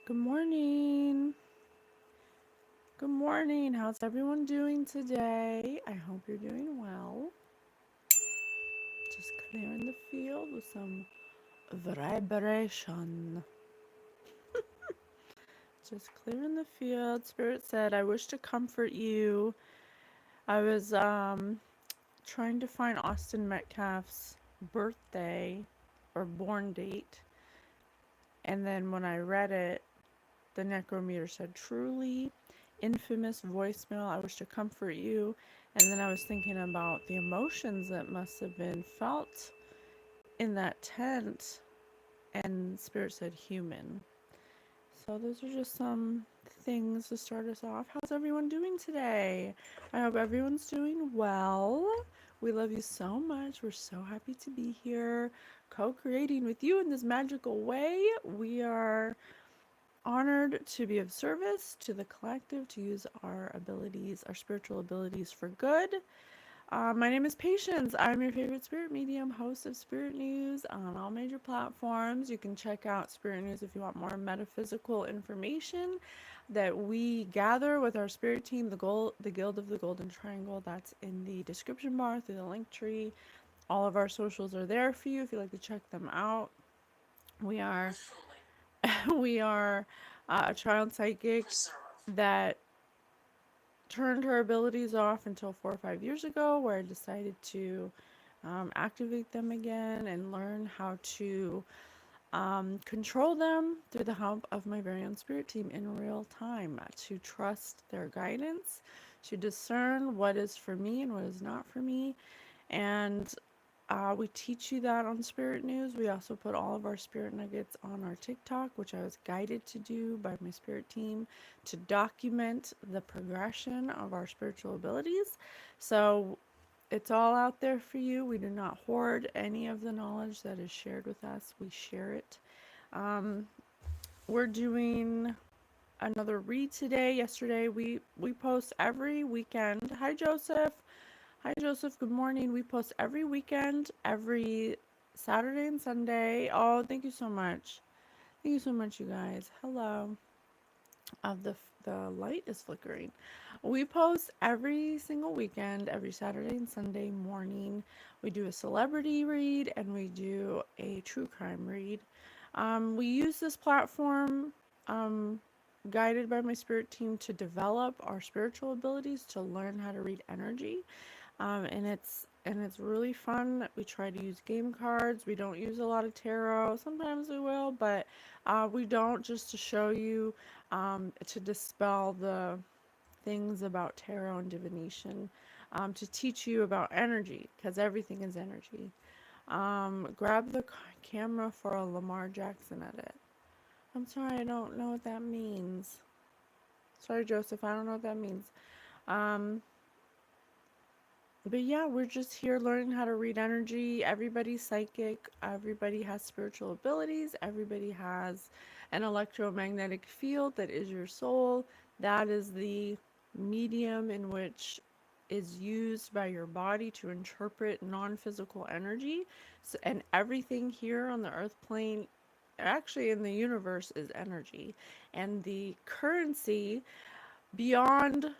Good morning. Good morning. How's everyone doing today? I hope you're doing well. Just clearing the field with some vibration. Just clearing the field. Spirit said, I wish to comfort you. I was trying to find Austin Metcalf's birthday or born date. And then when I read it, the necrometer said, truly infamous voicemail. I wish to comfort you. And then I was thinking about the emotions that must have been felt in that tent. And Spirit said human. So those are just some things to start us off. How's everyone doing today? I hope everyone's doing well. We love you so much. We're so happy to be here co-creating with you in this magical way. We are honored to be of service to the collective, to use our abilities, our spiritual abilities for good. My name is Patience. I'm your favorite spirit medium, host of Spirit News on all major platforms. You can check out Spirit News if you want more metaphysical information that we gather with our spirit team, the Guild of the Golden Triangle. That's in the description bar through the link tree. All of our socials are there for you if you'd like to check them out. We are we are a child psychic that turned her abilities off until 4 or 5 years ago, where I decided to activate them again and learn how to control them through the help of my very own spirit team in real time, to trust their guidance, to discern what is for me and what is not for me. And we teach you that on Spirit News. We also put all of our spirit nuggets on our TikTok, which I was guided to do by my spirit team to document the progression of our spiritual abilities. So it's all out there for you. We do not hoard any of the knowledge that is shared with us. We share it. Um, we're doing another read today. Yesterday we post every weekend. Hi Joseph. Hi Joseph, good morning. We post every weekend, every Saturday and Sunday. Oh, thank you so much. Thank you so much, you guys. Hello. The light is flickering. We post every single weekend, every Saturday and Sunday morning. We do a celebrity read and we do a true crime read. We use this platform, um, guided by my spirit team, to develop our spiritual abilities, to learn how to read energy. And it's really fun. We try to use game cards. We don't use a lot of tarot. Sometimes we will, but we don't, just to show you, to dispel the things about tarot and divination, to teach you about energy, because everything is energy. Grab the camera for a Lamar Jackson edit. I'm sorry, I don't know what that means. Sorry, Joseph, I don't know what that means. Um, But yeah, we're just here learning how to read energy. Everybody's psychic. Everybody has spiritual abilities. Everybody has an electromagnetic field that is your soul. That is the medium in which is used by your body to interpret non-physical energy. So, and everything here on the earth plane, actually in the universe, is energy. And the currency beyond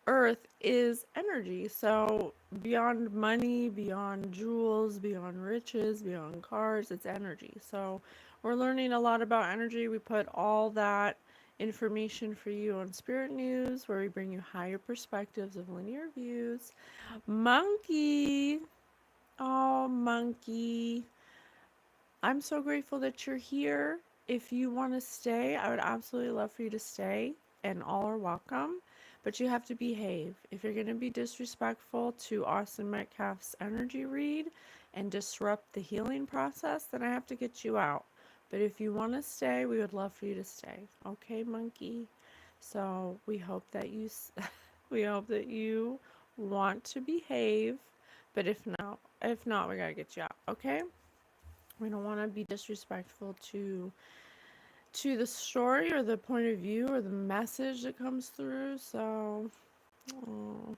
earth is energy. So beyond money, beyond jewels, beyond riches, beyond cars, it's energy. So we're learning a lot about energy. We put all that information for you on Spirit News, where we bring you higher perspectives of linear views. Monkey, oh monkey, I'm so grateful that you're here. If you want to stay, I would absolutely love for you to stay, and all are welcome. But you have to behave. If you're going to be disrespectful to Austin Metcalf's energy read and disrupt the healing process, then I have to get you out. But if you want to stay, we would love for you to stay. Okay, monkey? So we hope that we hope that you want to behave. But if not, we gotta get you out. Okay? We don't want to be disrespectful to the story or the point of view or the message that comes through. So, oh,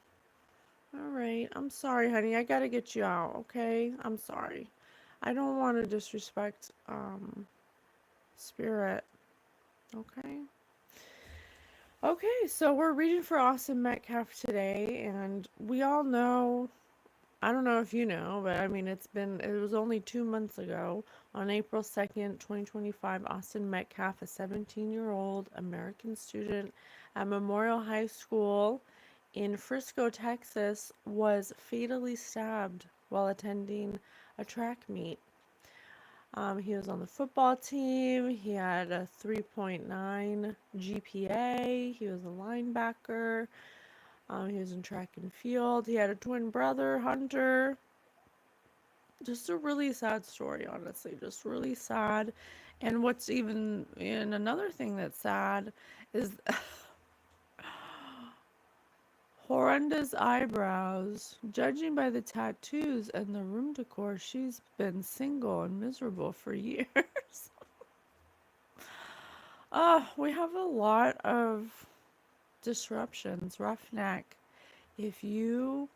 all right. I'm sorry, honey. I gotta get you out. Okay. I'm sorry. I don't want to disrespect spirit. Okay. Okay, so we're reading for Austin Metcalf today, and we all know, I don't know if you know, but I mean, it was only 2 months ago, on April 2nd, 2025, Austin Metcalf, a 17-year-old American student at Memorial High School in Frisco, Texas, was fatally stabbed while attending a track meet. He was on the football team. He had a 3.9 GPA. He was a linebacker. He was in track and field. He had a twin brother, Hunter. Just a really sad story, honestly. Just really sad. And another thing that's sad is horrendous eyebrows. Judging by the tattoos and the room decor, she's been single and miserable for years. We have a lot of disruptions. Roughneck. If you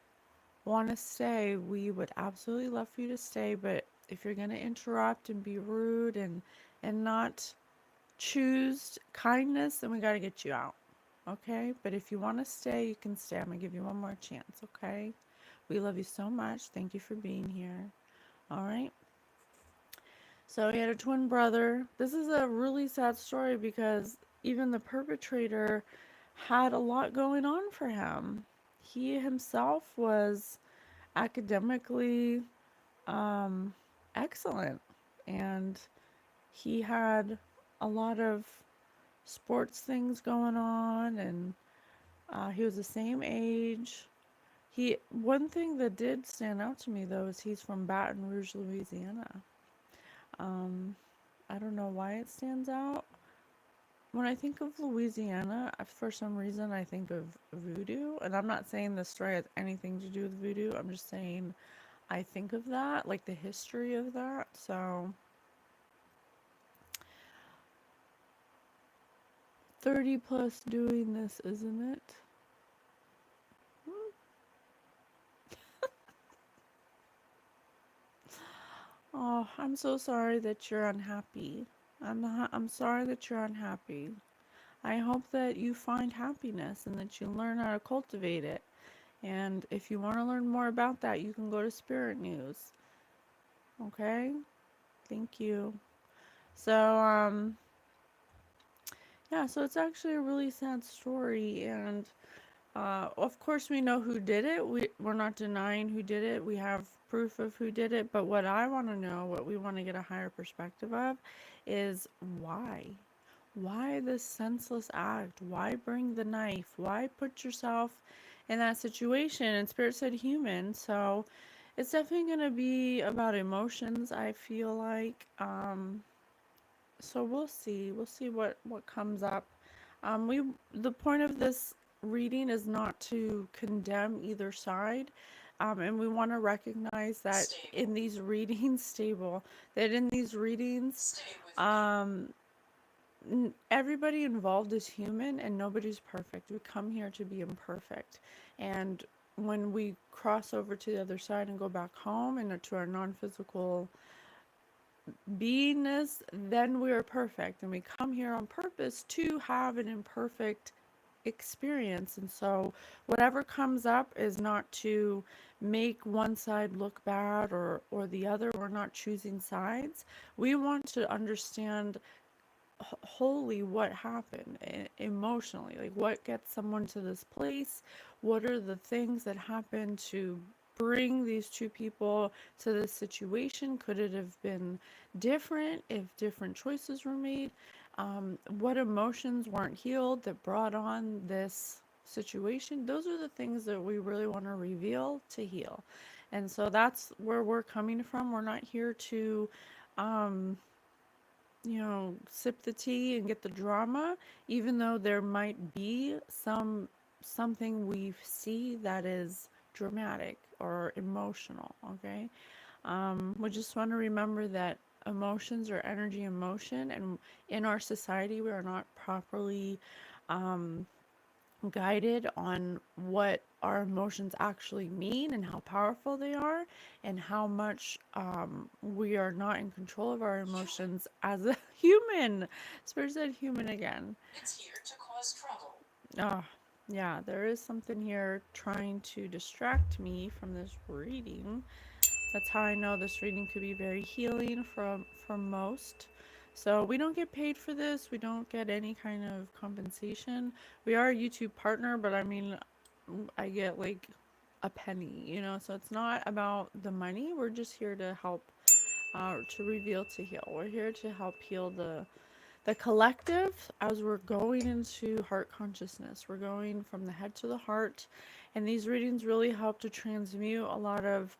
want to stay, we would absolutely love for you to stay, but if you're going to interrupt and be rude and not choose kindness, then we got to get you out. Okay? But if you want to stay, you can stay. I'm going to give you one more chance, okay? We love you so much. Thank you for being here. All right? So he had a twin brother. This is a really sad story because even the perpetrator had a lot going on for him. He himself was academically um, excellent, and he had a lot of sports things going on, and he was the same age. One thing that did stand out to me though is he's from Baton Rouge, Louisiana. Um, I don't know why it stands out. When I think of Louisiana, for some reason I think of voodoo, and I'm not saying this story has anything to do with voodoo. I'm just saying I think of that, like the history of that. So 30 plus doing this, isn't it? Oh, I'm so sorry that you're unhappy. I'm sorry that you're unhappy. I hope that you find happiness and that you learn how to cultivate it. And if you want to learn more about that, you can go to Spirit News. Okay? Thank you. So, yeah, so it's actually a really sad story, and of course, we know who did it. We're not denying who did it. We have proof of who did it. But what I want to know, what we want to get a higher perspective of, is why? Why this senseless act? Why bring the knife? Why put yourself in that situation? And Spirit said human. So it's definitely going to be about emotions, I feel like. So we'll see. We'll see what comes up. The point of this reading is not to condemn either side, and we want to recognize that in these readings, that in these readings, um, everybody involved is human and nobody's perfect. We come here to be imperfect, and when we cross over to the other side and go back home and to our non-physical beingness, then we are perfect, and we come here on purpose to have an imperfect experience. And so whatever comes up is not to make one side look bad or the other. We're not choosing sides. We want to understand wholly what happened emotionally, like what gets someone to this place, what are the things that happened to bring these two people to this situation. Could it have been different if different choices were made? What emotions weren't healed that brought on this situation? Those are the things that we really want to reveal to heal. And so that's where we're coming from. We're not here to um, sip the tea and get the drama, even though there might be something we see that is dramatic or emotional, okay? We just want to remember that emotions are energy in motion, and in our society, we are not properly guided on what our emotions actually mean and how powerful they are, and how much we are not in control of our emotions as a human. Spirit said human again. It's here to cause trouble. Oh, yeah, there is something here trying to distract me from this reading. That's how I know this reading could be very healing from most. So we don't get paid for this. We don't get any kind of compensation. We are a YouTube partner, but I mean, I get like a penny, you know. So it's not about the money. We're just here to help, to reveal, to heal. We're here to help heal the collective as we're going into heart consciousness. We're going from the head to the heart, and these readings really help to transmute a lot of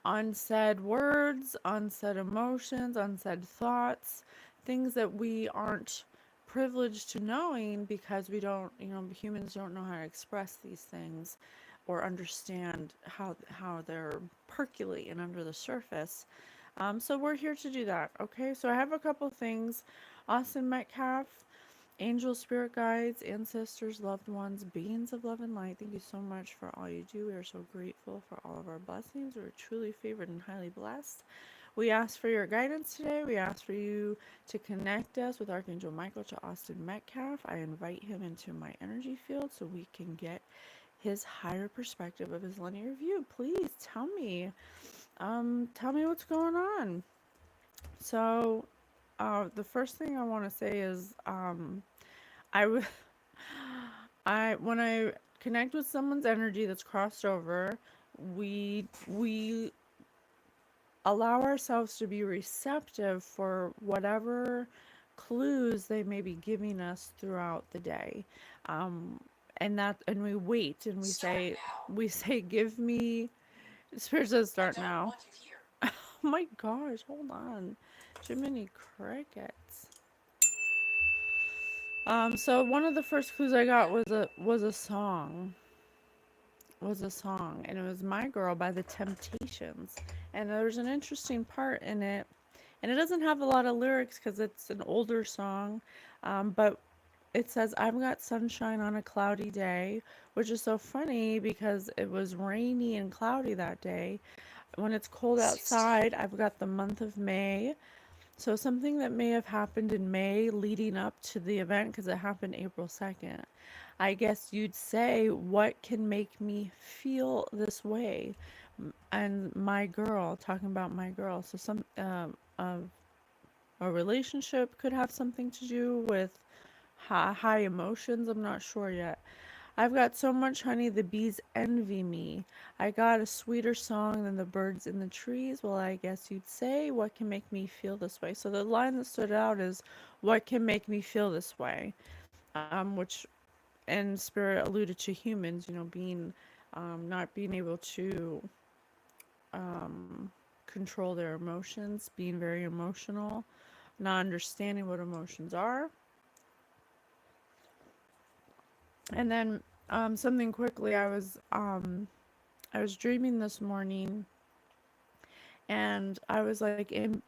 unsaid words, unsaid emotions, unsaid thoughts, things that we aren't privileged to knowing because we don't, you know, humans don't know how to express these things or understand how they're percolating under the surface. So we're here to do that. Okay, so I have a couple things. Austin Metcalf, angels, spirit guides, ancestors, loved ones, beings of love and light, thank you so much for all you do. We are so grateful for all of our blessings. We're truly favored and highly blessed. We ask for your guidance today. We ask for you to connect us with Archangel Michael to Austin Metcalf. I invite him into my energy field so we can get his higher perspective of his linear view. Please tell me what's going on. So, the first thing I want to say is, I w- I when I connect with someone's energy that's crossed over, we allow ourselves to be receptive for whatever clues they may be giving us throughout the day. Um, and we wait and we say, give me. Spirit says start now. Oh my gosh, hold on. Jiminy Crickets. So one of the first clues I got was a song. Was a song, and it was My Girl by the Temptations. And there's an interesting part in it, and it doesn't have a lot of lyrics because it's an older song, but it says, I've got sunshine on a cloudy day, which is so funny because it was rainy and cloudy that day. When it's cold outside, I've got the month of May. So something that may have happened in May leading up to the event, because it happened April 2nd. I guess you'd say, what can make me feel this way? And my girl, talking about my girl. So a relationship could have something to do with high emotions. I'm not sure yet. I've got so much honey, the bees envy me. I got a sweeter song than the birds in the trees. Well, I guess you'd say, what can make me feel this way? So the line that stood out is, what can make me feel this way? Which in spirit alluded to humans, you know, being, not being able to um, control their emotions, being very emotional, not understanding what emotions are. And then something quickly, I was dreaming this morning, and I was like in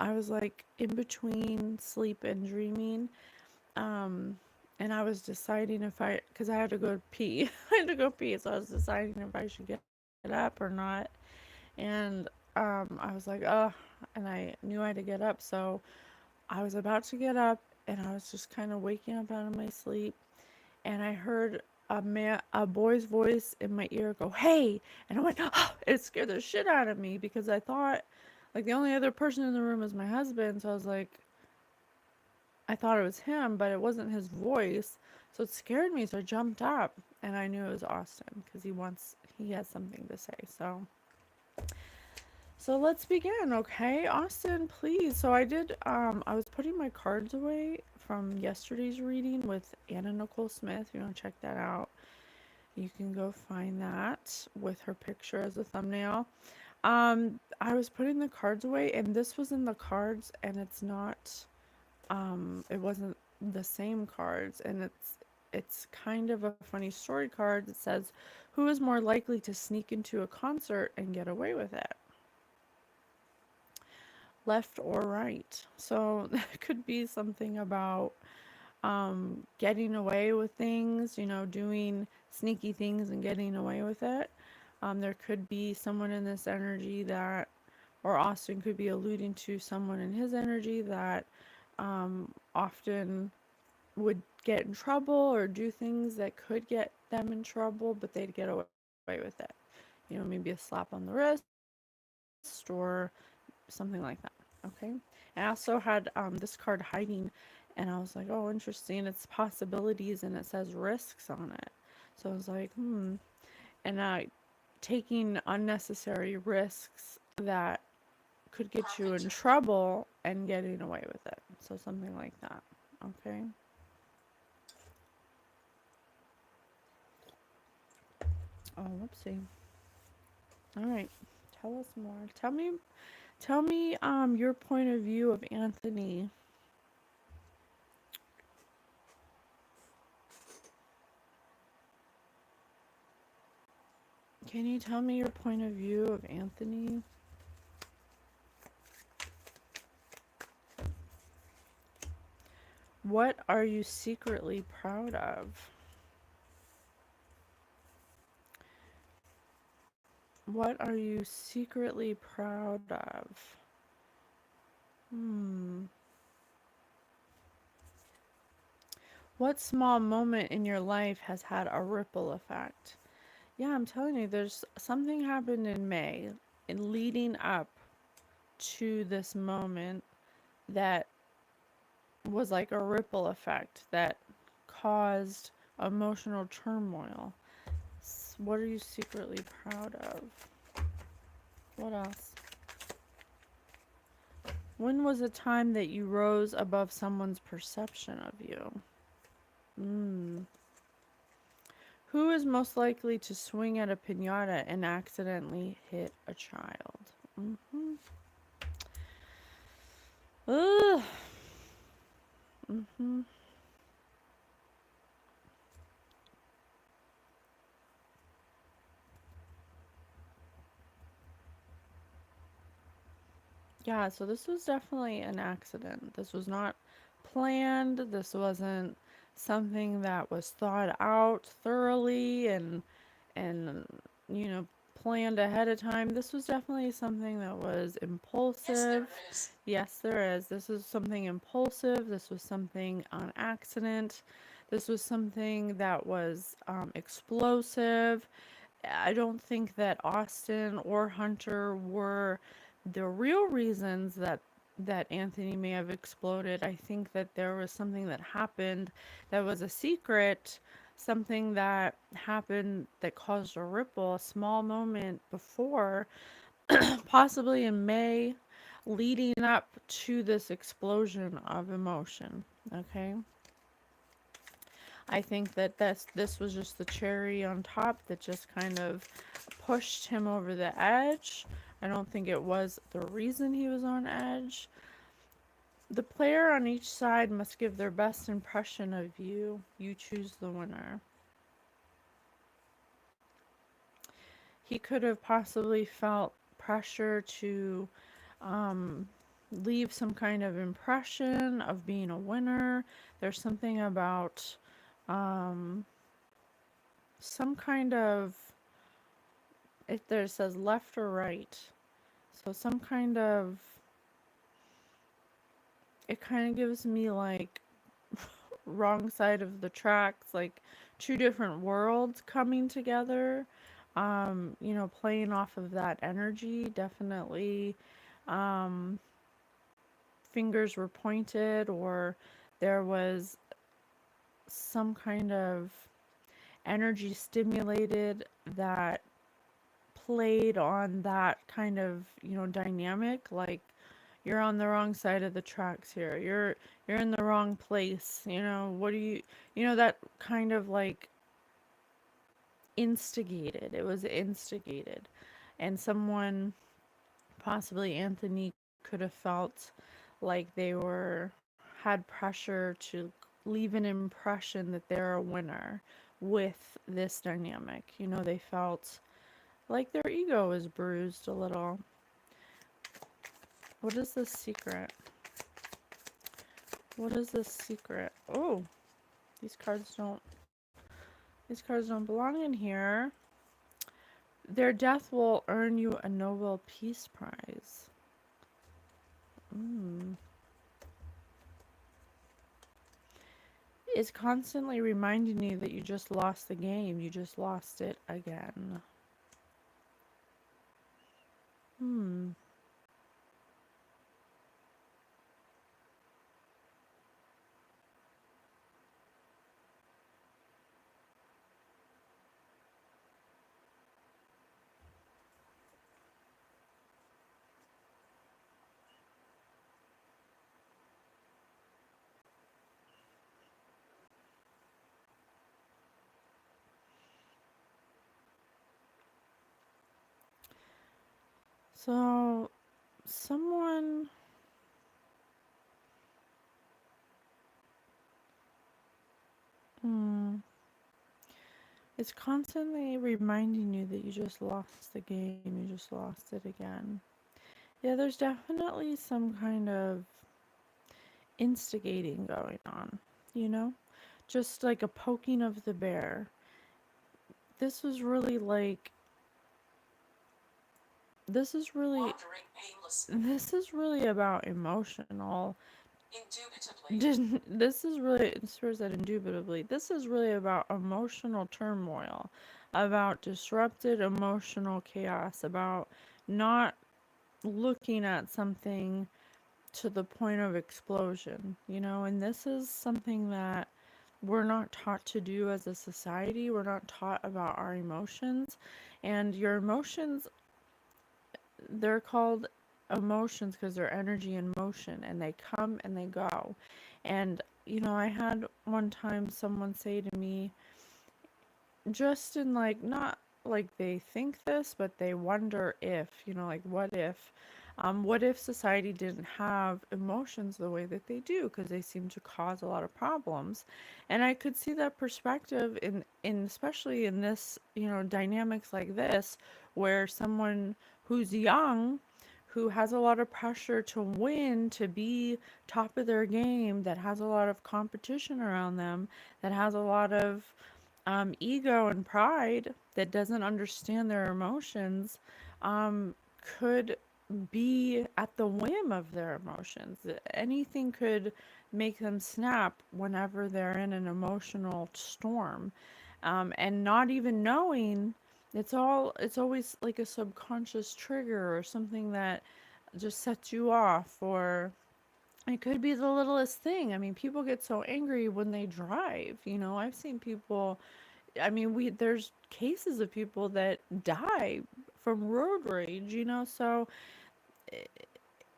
between sleep and dreaming, um and I was deciding if I, because I had to go pee. I had to go pee, so I was deciding if I should get up or not. And I was like, and I knew I had to get up, so I was about to get up, and I was just kind of waking up out of my sleep, and I heard a boy's voice in my ear go, "Hey!" And I went, "Oh!" It scared the shit out of me because I thought, like, the only other person in the room was my husband. So I was like, I thought it was him, but it wasn't his voice. So it scared me. So I jumped up, and I knew it was Austin because he has something to say. So let's begin, okay? Austin, please. So I was putting my cards away from yesterday's reading with Anna Nicole Smith. If you want to check that out, you can go find that with her picture as a thumbnail. I was putting the cards away, and this was in the cards, and it wasn't the same cards, and it's kind of a funny story card that says, who is more likely to sneak into a concert and get away with it? Left or right? So that could be something about getting away with things, you know, doing sneaky things and getting away with it. There could be someone in this energy that, or Austin could be alluding to someone in his energy that often would get in trouble or do things that could get them in trouble, but they'd get away with it. You know, maybe a slap on the wrist or something like that. Okay. And I also had this card hiding, and I was like, oh, interesting. It's possibilities, and it says risks on it. So I was like, and taking unnecessary risks that could get you in trouble and getting away with it. So something like that. Okay. Oh, whoopsie. All right. Tell us more. Tell me your point of view of Anthony. Can you tell me your point of view of Anthony? What are you secretly proud of? What are you secretly proud of? Hmm. What small moment in your life has had a ripple effect? Yeah, I'm telling you, there's something happened in May, in leading up to this moment that was like a ripple effect that caused emotional turmoil. What are you secretly proud of? What else? When was a time that you rose above someone's perception of you? Mm. Who is most likely to swing at a piñata and accidentally hit a child? Mm-hmm. Ugh. Mm-hmm. Yeah, so this was definitely an accident. This was not planned. This wasn't something that was thought out thoroughly and you know planned ahead of time. This was definitely something that was impulsive. Yes, there is. This is something impulsive. This was something on accident. This was something that was explosive. I don't think that Austin or Hunter were the real reasons that Anthony may have exploded. I think that there was something that happened that was a secret, something that happened that caused a ripple, a small moment before, possibly in May, leading up to this explosion of emotion. Okay? I think that this was just the cherry on top that just kind of pushed him over the edge. I don't think it was the reason he was on edge. The player on each side must give their best impression of you. You choose the winner. He could have possibly felt pressure to um, leave some kind of impression of being a winner. There's something about um, some kind of, if there says left or right. So some kind of, it kind of gives me like wrong side of the tracks, like two different worlds coming together. Playing off of that energy, definitely um, fingers were pointed, or there was some kind of energy stimulated that played on that kind of, dynamic. Like, you're on the wrong side of the tracks here. You're in the wrong place. What do that kind of like instigated. It was instigated. And someone, possibly Anthony, could have felt like they had pressure to leave an impression that they're a winner with this dynamic. They felt like their ego was bruised a little. What is this secret? What is this secret? Oh, These cards don't belong in here. Their death will earn you a Nobel Peace Prize. Mm. Is constantly reminding you that you just lost the game. You just lost it again. Hmm. So, someone. Hmm. It's constantly reminding you that you just lost the game, you just lost it again. Yeah, there's definitely some kind of instigating going on, you know? Just like a poking of the bear. This was really like, this is really, this is really about emotional. This is really, Spirit said indubitably, this is really about emotional turmoil, about disrupted emotional chaos, about not looking at something to the point of explosion, you know, and this is something that we're not taught to do as a society. We're not taught about our emotions, and your emotions, they're called emotions because they're energy in motion and they come and they go. And, you know, I had one time someone say to me, just in like, not like they think this, but they wonder if, you know, like what if society didn't have emotions the way that they do, because they seem to cause a lot of problems. And I could see that perspective in especially in this, you know, dynamics like this, where someone who's young, who has a lot of pressure to win, to be top of their game, that has a lot of competition around them, that has a lot of ego and pride, that doesn't understand their emotions, um, could be at the whim of their emotions. Anything could make them snap whenever they're in an emotional storm. And not even knowing, it's always like a subconscious trigger or something that just sets you off, or it could be the littlest thing. I mean, people get so angry when they drive. You know, I've seen people, I mean, there's cases of people that die from road rage, you know, so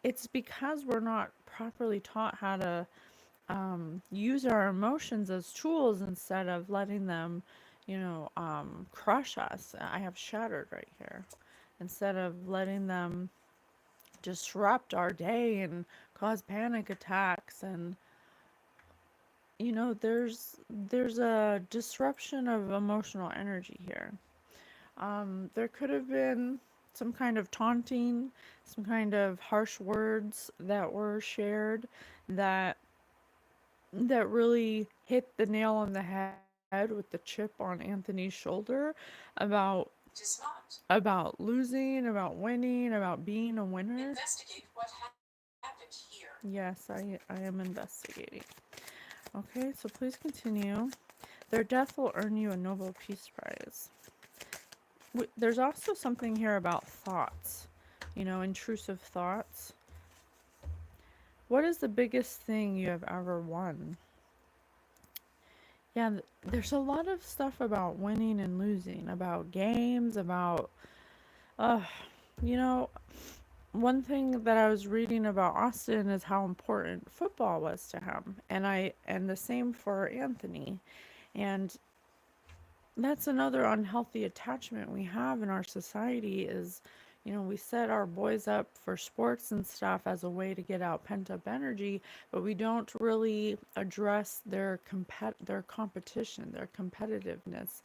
it's because we're not properly taught how to use our emotions as tools instead of letting them, you know, crush us. I have shattered right here. Instead of letting them disrupt our day and cause panic attacks, and you know, there's a disruption of emotional energy here. There could have been some kind of taunting, some kind of harsh words that were shared that really hit the nail on the head with the chip on Anthony's shoulder about losing, about winning, about being a winner. Investigate what happened here. Yes, I am investigating. Okay, so please continue. Their death will earn you a Nobel Peace Prize. There's also something here about thoughts, you know, intrusive thoughts. What is the biggest thing you have ever won? Yeah, there's a lot of stuff about winning and losing, about games, about, uh, you know, one thing that I was reading about Austin is how important football was to him, and the same for Anthony. And that's another unhealthy attachment we have in our society is, you know, we set our boys up for sports and stuff as a way to get out pent up energy, but we don't really address their competition, their competitiveness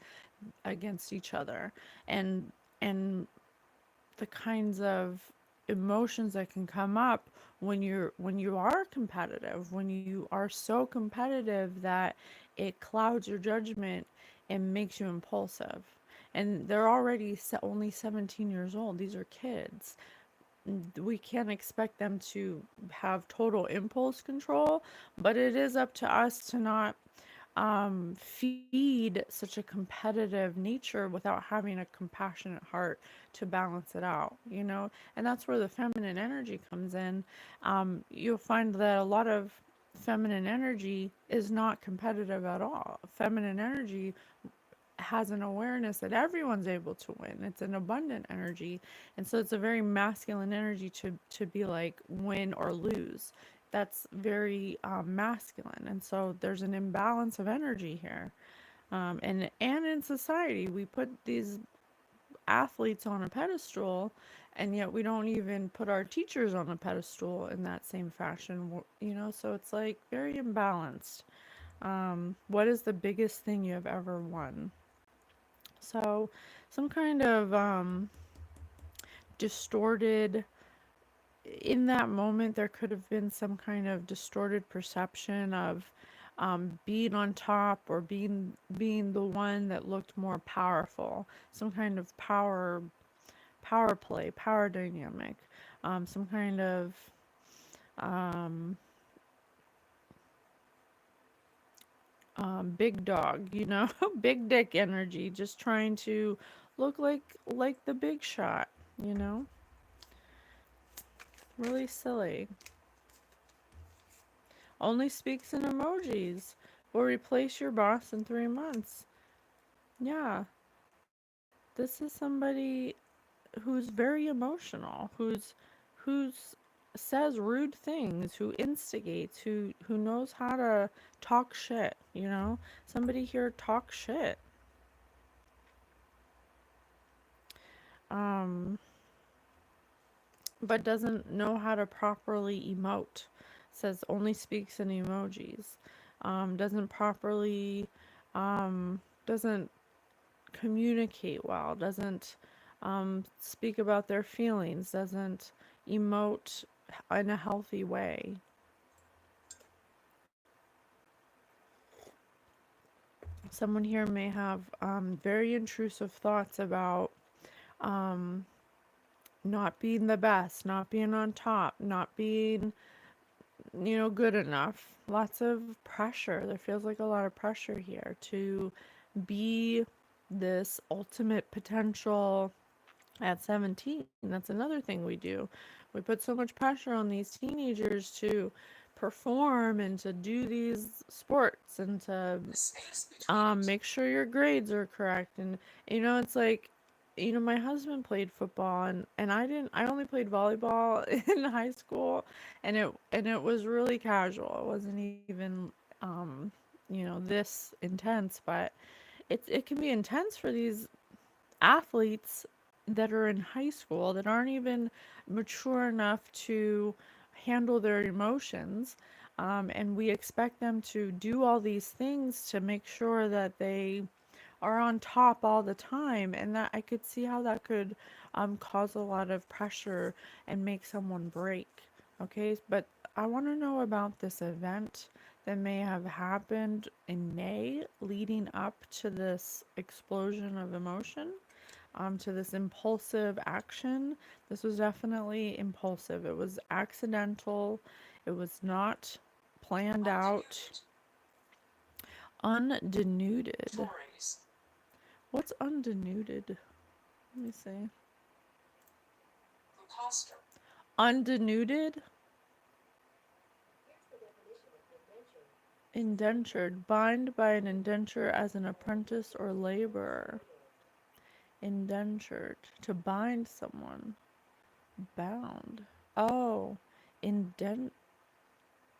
against each other, and and the kinds of emotions that can come up when you are competitive, when you are so competitive that it clouds your judgment and makes you impulsive. And they're already only 17 years old. These are kids. We can't expect them to have total impulse control, but it is up to us to not feed such a competitive nature without having a compassionate heart to balance it out, you know? And that's where the feminine energy comes in. You'll find that a lot of feminine energy is not competitive at all. Feminine energy has an awareness that everyone's able to win. It's an abundant energy. And so it's a very masculine energy to be like win or lose. That's very masculine. And so there's an imbalance of energy here. And in society, we put these athletes on a pedestal, and yet we don't even put our teachers on a pedestal in that same fashion, you know? So it's like very imbalanced. What is the biggest thing you have ever won? So, some kind of distorted, in that moment, there could have been some kind of distorted perception of being on top or being the one that looked more powerful. Some kind of power play, power dynamic, some kind of um, big dog, you know, big dick energy, just trying to look like the big shot, you know, really silly. Only speaks in emojis. Will replace your boss in 3 months. Yeah, this is somebody who's very emotional, who's says rude things, who instigates, who knows how to talk shit, you know? Somebody here talk shit. Um but doesn't know how to properly emote. Says only speaks in emojis. Doesn't properly doesn't communicate well, doesn't speak about their feelings, doesn't emote in a healthy way. Someone here may have very intrusive thoughts about um, not being the best, not being on top, not being, you know, good enough. Lots of pressure. There feels like a lot of pressure here to be this ultimate potential at 17. That's another thing we do. We put so much pressure on these teenagers to perform and to do these sports and to make sure your grades are correct. And, you know, it's like, you know, my husband played football, and I only played volleyball in high school, and it was really casual. It wasn't even, you know, this intense, but it can be intense for these athletes that are in high school that aren't even mature enough to handle their emotions. And we expect them to do all these things to make sure that they are on top all the time. And that I could see how that could cause a lot of pressure and make someone break. Okay, but I want to know about this event that may have happened in May leading up to this explosion of emotion, to this impulsive action. This was definitely impulsive. It was accidental. It was not planned out. Undenuded. What's undenuded? Let me see. Undenuded? Indentured. Bind by an indenture as an apprentice or laborer. Indentured. To bind someone. Bound. Oh. Indent.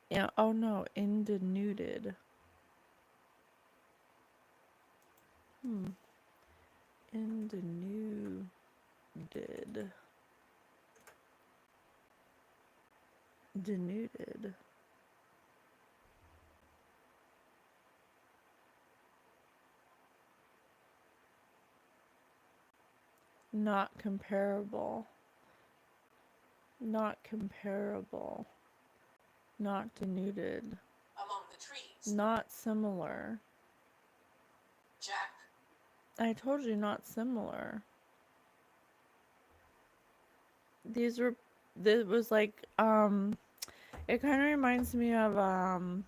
Yeah. Oh no. Indenuded. Indenuded. Denuded. Not comparable. Not comparable. Not denuded. Not similar. Jack. I told you not similar. These were, this was like, it kind of reminds me of,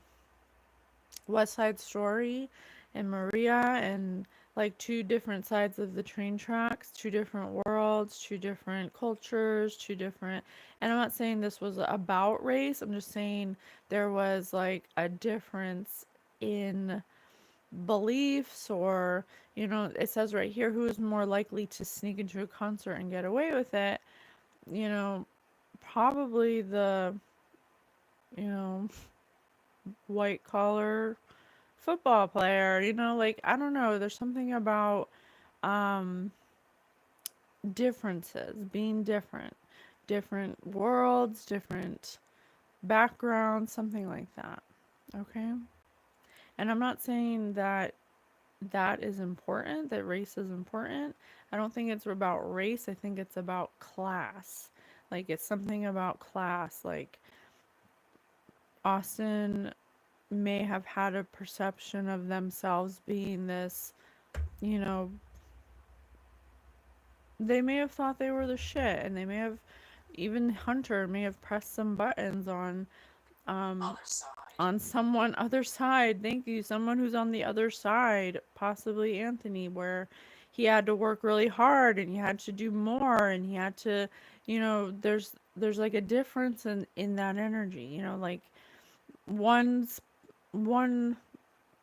West Side Story and Maria, and like two different sides of the train tracks, two different worlds, two different cultures, two different. And I'm not saying this was about race, I'm just saying there was like a difference in beliefs, or, it says right here who is more likely to sneak into a concert and get away with it. You know, probably the, you know, white collar football player, like, I don't know, there's something about um differences, being different, different worlds, different backgrounds, something like that. Okay? And I'm not saying that that is important, that race is important. I don't think it's about race, I think it's about class. Like, it's something about class. Like, Austin may have had a perception of themselves being this, you know, they may have thought they were the shit, and they may have, even Hunter may have pressed some buttons um Other side. on someone other side. Thank you. Someone who's on the other side, possibly Anthony, where he had to work really hard and he had to do more, and he had to, there's like a difference in that energy, like one's one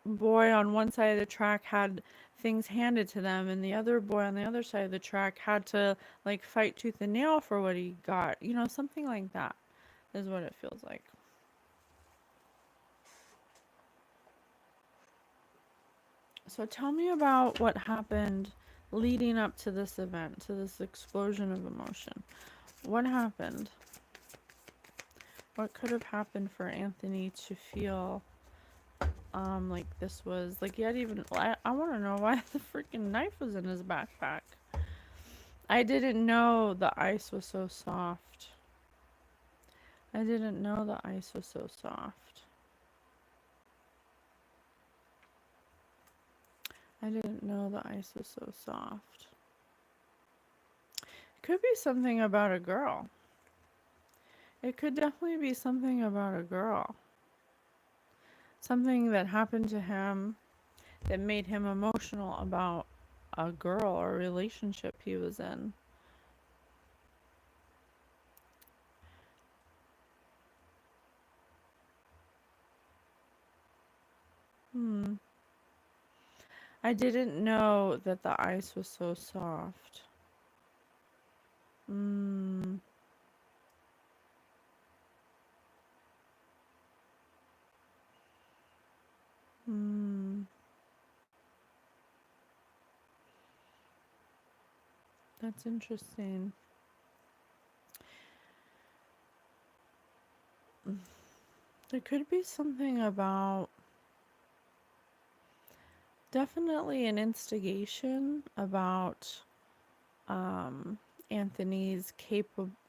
boy on one side of the track had things handed to them, and the other boy on the other side of the track had to like fight tooth and nail for what he got. Something like that is what it feels like. So tell me about what happened leading up to this event, to this explosion of emotion. What happened? What could have happened for Anthony to feel like this was like he had even I want to know why the freaking knife was in his backpack. I didn't know the ice was so soft. I didn't know the ice was so soft. I didn't know the ice was so soft. It could be something about a girl. It could definitely be something about a girl. Something that happened to him that made him emotional about a girl or a relationship he was in. Hmm. I didn't know that the ice was so soft. Hmm. Hmm. That's interesting. There could be something about definitely an instigation about um, Anthony's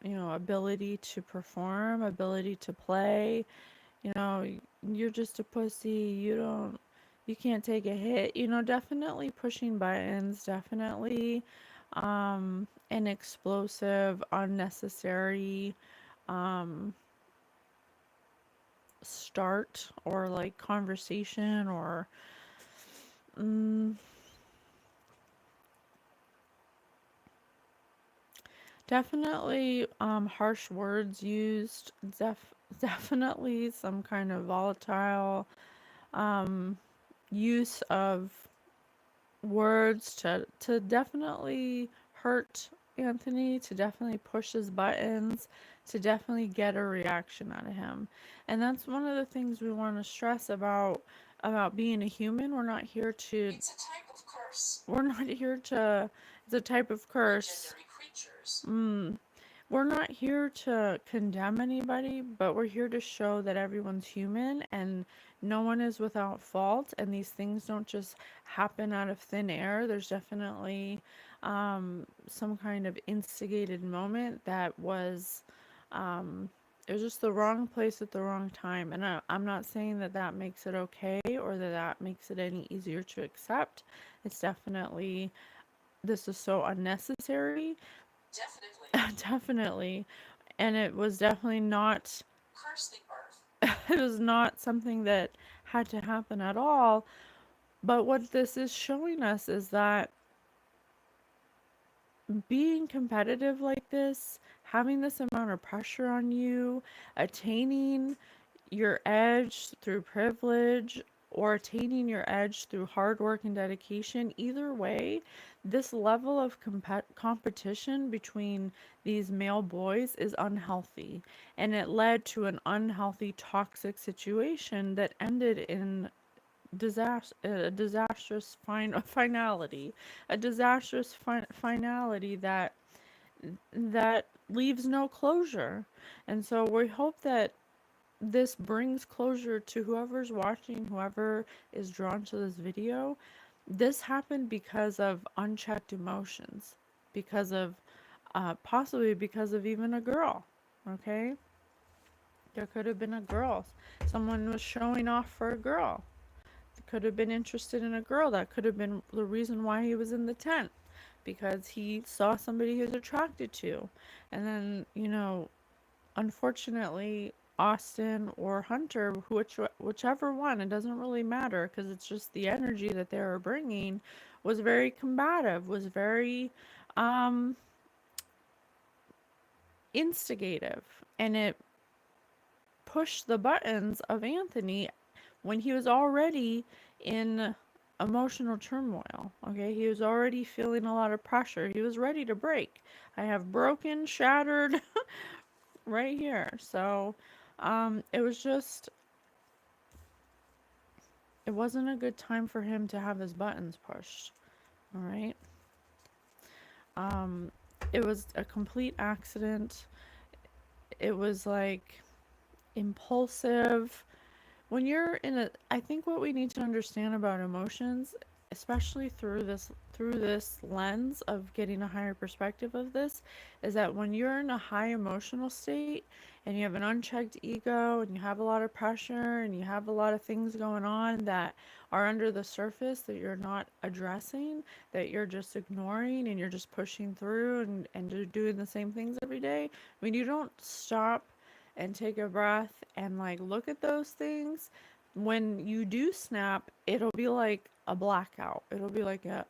ability to perform, ability to play. You know, you're just a pussy. You can't take a hit. Definitely pushing buttons, definitely an explosive, unnecessary um, start or like conversation or mm, definitely harsh words used. Definitely some kind of volatile um, use of words to definitely hurt Anthony, to definitely push his buttons, to definitely get a reaction out of him. And that's one of the things we want to stress about being a human. It's a type of curse. We're not here to it's a type of curse. Legendary creatures. Mm, we're not here to condemn anybody, but we're here to show that everyone's human and no one is without fault, and these things don't just happen out of thin air. There's definitely some kind of instigated moment that was, um, It was just the wrong place at the wrong time. And I'm not saying that that makes it okay or that that makes it any easier to accept. It's definitely, this is so unnecessary. Definitely. Definitely. And it was definitely not, Curse the earth. it was not something that had to happen at all. But what this is showing us is that being competitive like this, having this amount of pressure on you, attaining your edge through privilege or attaining your edge through hard work and dedication, either way, this level of competition between these male boys is unhealthy. And it led to an unhealthy, toxic situation that ended in a disastrous finality, a disastrous finality that leaves no closure. And so we hope that this brings closure to whoever's watching, whoever is drawn to this video. This happened because of unchecked emotions, because of possibly because of even a girl. Okay, there could have been a girl. Someone was showing off for a girl. Could have been interested in a girl. That could have been the reason why he was in the tent, because he saw somebody he was attracted to. And then, unfortunately, Austin or Hunter, whichever one, it doesn't really matter because it's just the energy that they were bringing, was very combative, was very um, instigative, and it pushed the buttons of Anthony when he was already in emotional turmoil. Okay, he was already feeling a lot of pressure. He was ready to break. I have broken, shattered right here. So, it was just, it wasn't a good time for him to have his buttons pushed. All right. Um, it was a complete accident. It was like impulsive. When you're in a, I think what we need to understand about emotions, especially through this lens of getting a higher perspective of this, is that when you're in a high emotional state and you have an unchecked ego and you have a lot of pressure and you have a lot of things going on that are under the surface that you're not addressing, that you're just ignoring and you're just pushing through and you're doing the same things every day, when you don't stop and take a breath and like look at those things, when you do snap, it'll be like a blackout. It'll be like a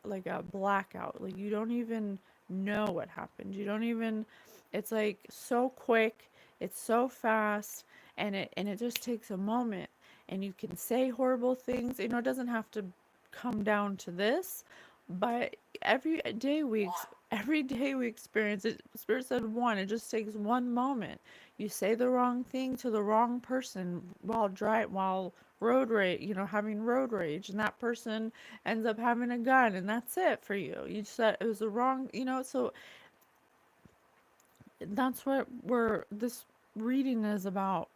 blackout. Like you don't even know what happened. You don't even, it's like so quick, it's so fast, and it just takes a moment, and you can say horrible things. It doesn't have to come down to this, but every day we experience it. Spirit said one, it just takes one moment. You say the wrong thing to the wrong person while road rage, having road rage, and that person ends up having a gun, and that's it for you. You said it was the wrong, so that's what this reading is about: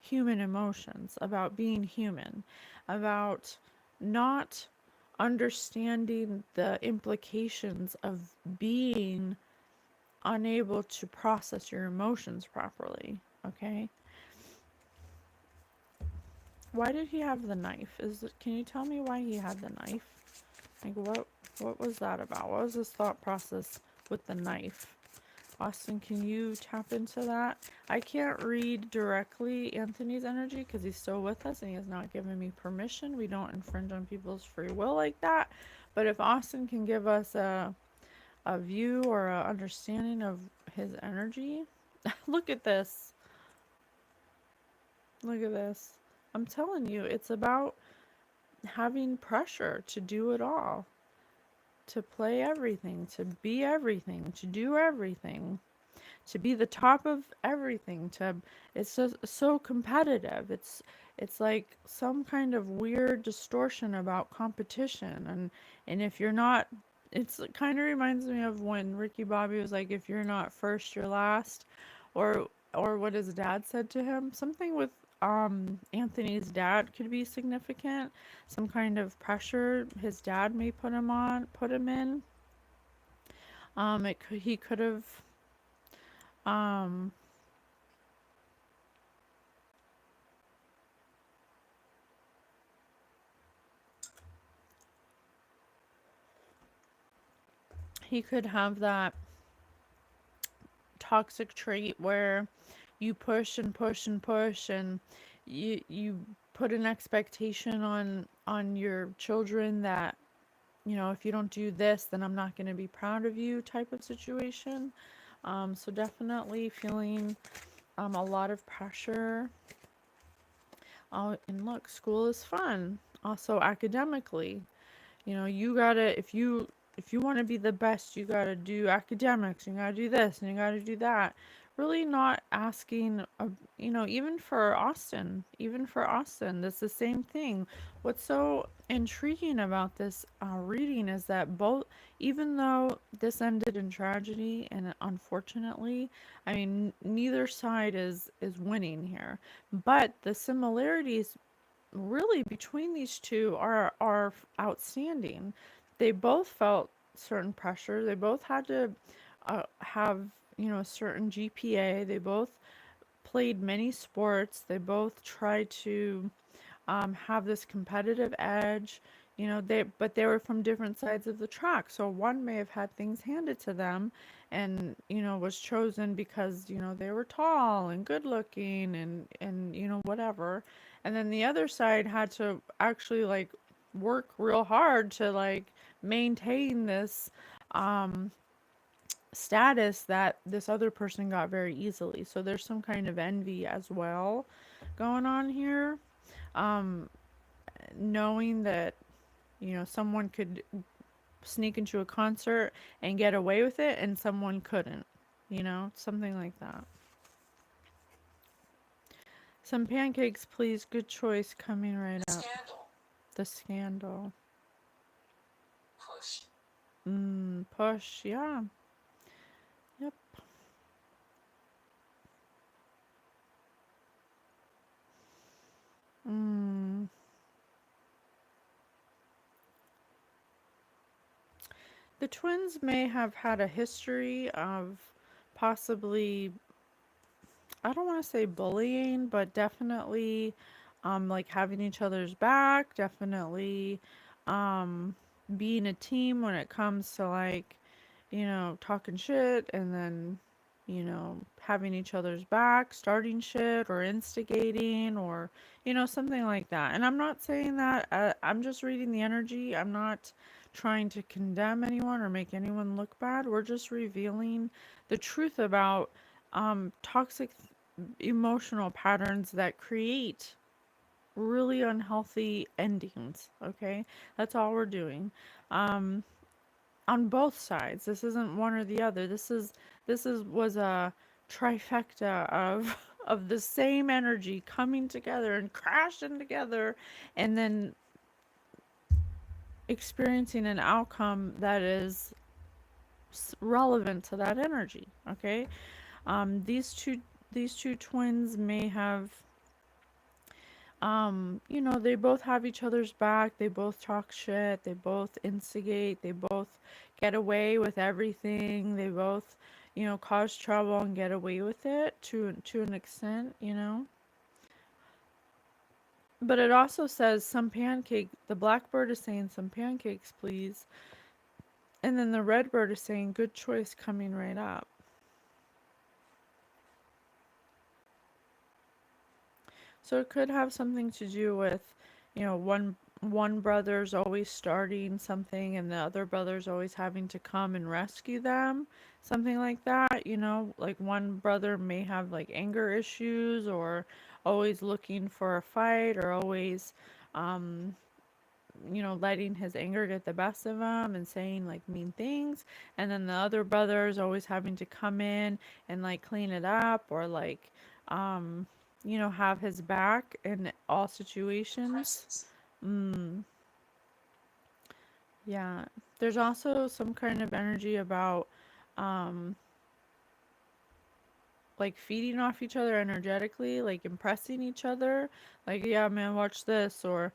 human emotions, about being human, about not understanding the implications of being unable to process your emotions properly. Okay, why did he have the knife? Can you tell me why he had the knife? Like what was that about? What was his thought process with the knife? Austin, can you tap into that? I can't read directly Anthony's energy because he's still with us and he has not given me permission. We don't infringe on people's free will like that. But if Austin can give us a view or a understanding of his energy. Look at this. Look at this. I'm telling you, it's about having pressure to do it all, to play everything, to be everything, to do everything, to be the top of everything. It's just so competitive. It's like some kind of weird distortion about competition, and if you're not, it kind of reminds me of when Ricky Bobby was like, if you're not first, you're last, or what his dad said to him. Something with Anthony's dad could be significant. Some kind of pressure his dad may put him in. He could have um he could have that toxic trait where you push and push and push, and you put an expectation on your children that, if you don't do this, then I'm not going to be proud of you, type of situation. So definitely feeling a lot of pressure. Oh, and look, school is fun. Also academically, you gotta, if you want to be the best, you gotta do academics, you gotta do this and you gotta do that. Really not asking, even for Austin, that's the same thing. What's so intriguing about this reading is that both, even though this ended in tragedy, and unfortunately, I mean, neither side is winning here, but the similarities really between these two are outstanding. They both felt certain pressure. They both had to have, a certain GPA. They both played many sports. They both tried to have this competitive edge. But they were from different sides of the track. So one may have had things handed to them, and was chosen because they were tall and good looking, and whatever. And then the other side had to actually like work real hard to like maintain this um, status that this other person got very easily. So there's some kind of envy as well going on here. Um, Knowing that someone could sneak into a concert and get away with it and someone couldn't, something like that. Some pancakes, please. Good choice, coming right The up. scandal. The scandal. Push. Push. Yeah. Yep. mm, the twins may have had a history of possibly, I don't want to say bullying, but definitely like having each other's back, definitely um being a team when it comes to like, talking shit, and then, having each other's back, starting shit or instigating, or something like that. And I'm not saying that, I'm just reading the energy. I'm not trying to condemn anyone or make anyone look bad. We're just revealing the truth about toxic emotional patterns that create really unhealthy endings. Okay, that's all we're doing. Um, on both sides. This isn't one or the other. This is was a trifecta of of the same energy coming together and crashing together, and then experiencing an outcome that is relevant to that energy. Okay, these two twins may have, they both have each other's back. They both talk shit. They both instigate. They both get away with everything. They both, cause trouble and get away with it to an extent. But it also says some pancake. The blackbird is saying some pancakes, please. And then the redbird is saying good choice, coming right up. So it could have something to do with, one brother's always starting something and the other brother's always having to come and rescue them. Something like that, like one brother may have like anger issues, or always looking for a fight, or always um letting his anger get the best of him and saying like mean things. And then the other brother is always having to come in and like clean it up, or like, um, have his back in all situations. Presence. Mm, yeah. There's also some kind of energy about, um, like feeding off each other energetically, like impressing each other. Like, yeah, man, watch this, or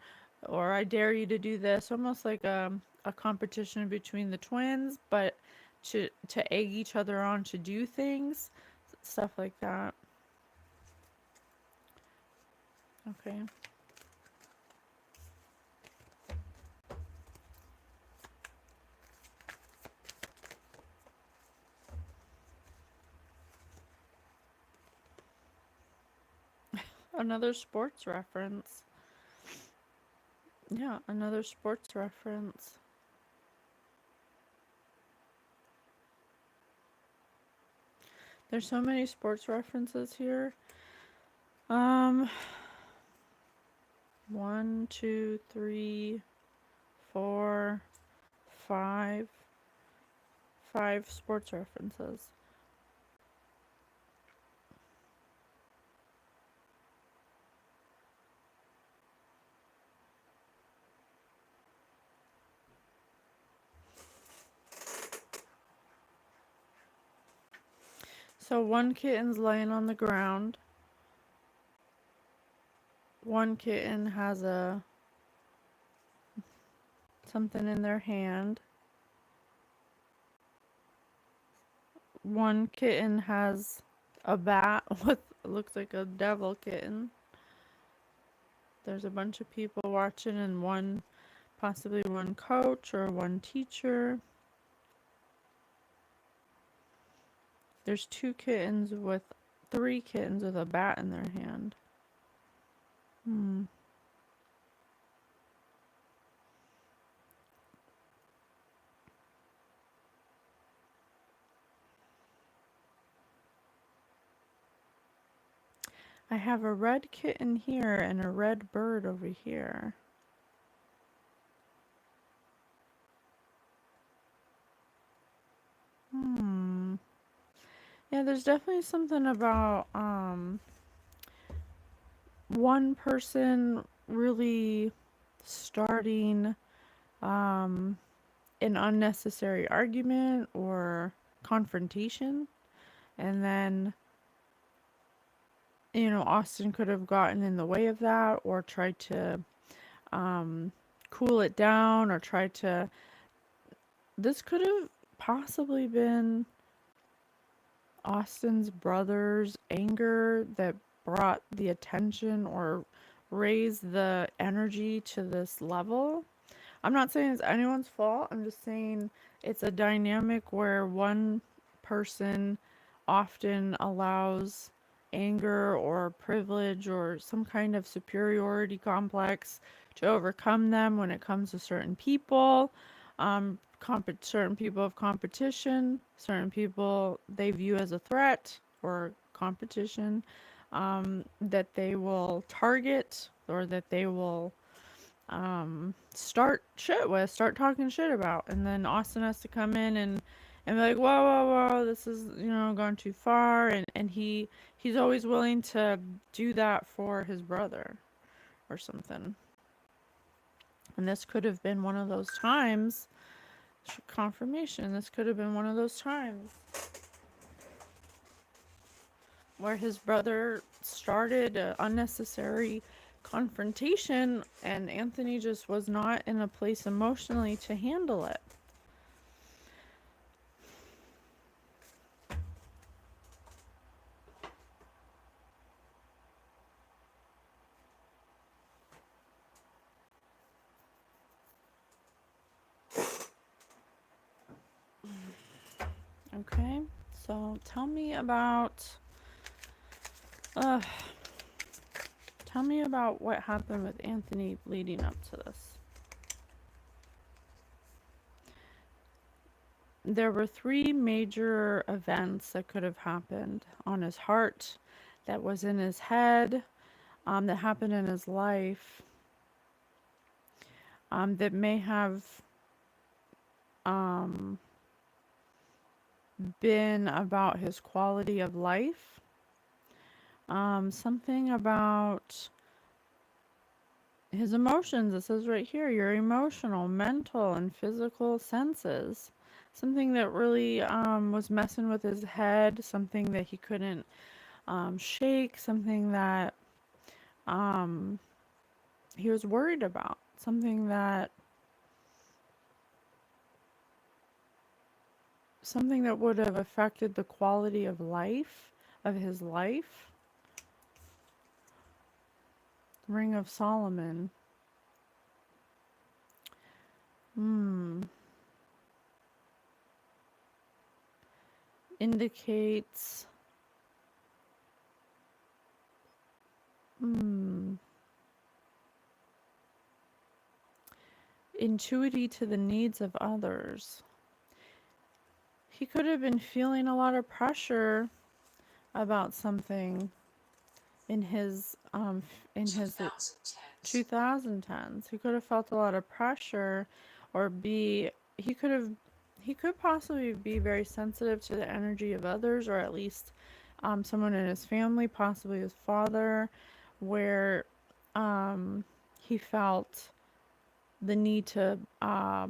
I dare you to do this. Almost like a competition between the twins, but to egg each other on to do things, stuff like that. Okay. Another sports reference. Yeah, another sports reference. There's so many sports references here. Um, one, two, three, four, five. Five sports references. So one kitten's laying on the ground. One kitten has a something in their hand. One kitten has a bat with looks like a devil kitten. There's a bunch of people watching and one possibly one coach or one teacher. There's three kittens with a bat in their hand. I have a red kitten here and a red bird over here. Yeah, there's definitely something about one person really starting an unnecessary argument or confrontation, and then Austin could have gotten in the way of that or tried to cool it down or tried to. This could have possibly been Austin's brother's anger that brought the attention or raised the energy to this level. I'm not saying it's anyone's fault. I'm just saying it's a dynamic where one person often allows anger or privilege or some kind of superiority complex to overcome them when it comes to certain people, certain people of competition, certain people they view as a threat or competition, that they will target or that they will start talking shit about. And then Austin has to come in and be like, whoa, whoa, whoa, this is, gone too far. And he's always willing to do that for his brother or something. And this could have been one of those times, confirmation, this could have been one of those times where his brother started an unnecessary confrontation and Anthony just was not in a place emotionally to handle it. Okay, so tell me about what happened with Anthony leading up to this. There were three major events that could have happened on his heart, that was in his head, that happened in his life, that may have been about his quality of life, something about his emotions. It says right here, your emotional, mental, and physical senses. Something that really was messing with his head, something that he couldn't shake, something that he was worried about, something that would have affected the quality of life, of his life. Ring of Solomon. Indicates Hmm. Intuitive to the needs of others. He could have been feeling a lot of pressure about something in his 2010s. 2010s. He could have felt a lot of pressure, or be he could have he could possibly be very sensitive to the energy of others, or at least someone in his family, possibly his father, where he felt the need to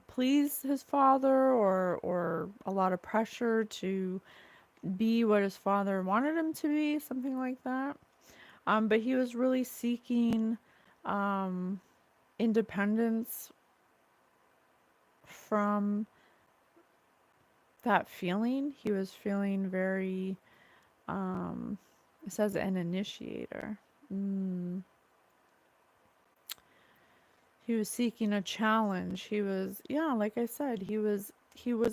please his father, or a lot of pressure to be what his father wanted him to be, something like that. But he was really seeking um, independence from that feeling. He was feeling very, it says an initiator. Mm. He was seeking a challenge. He was, yeah, like I said, he was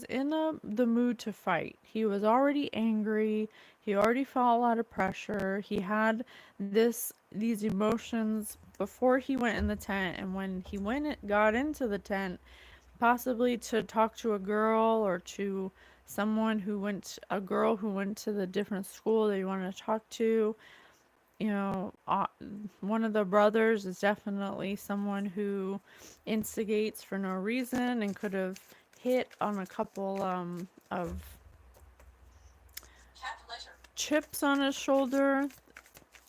in the mood to fight. He was already angry. He already felt a lot of pressure. He had these emotions before he went in the tent, and when he got into the tent, possibly to talk to a girl, or to a girl who went to the different school that he wanted to talk to. You know, one of the brothers is definitely someone who instigates for no reason, and could have hit on a couple of Cat letter. chips on his shoulder,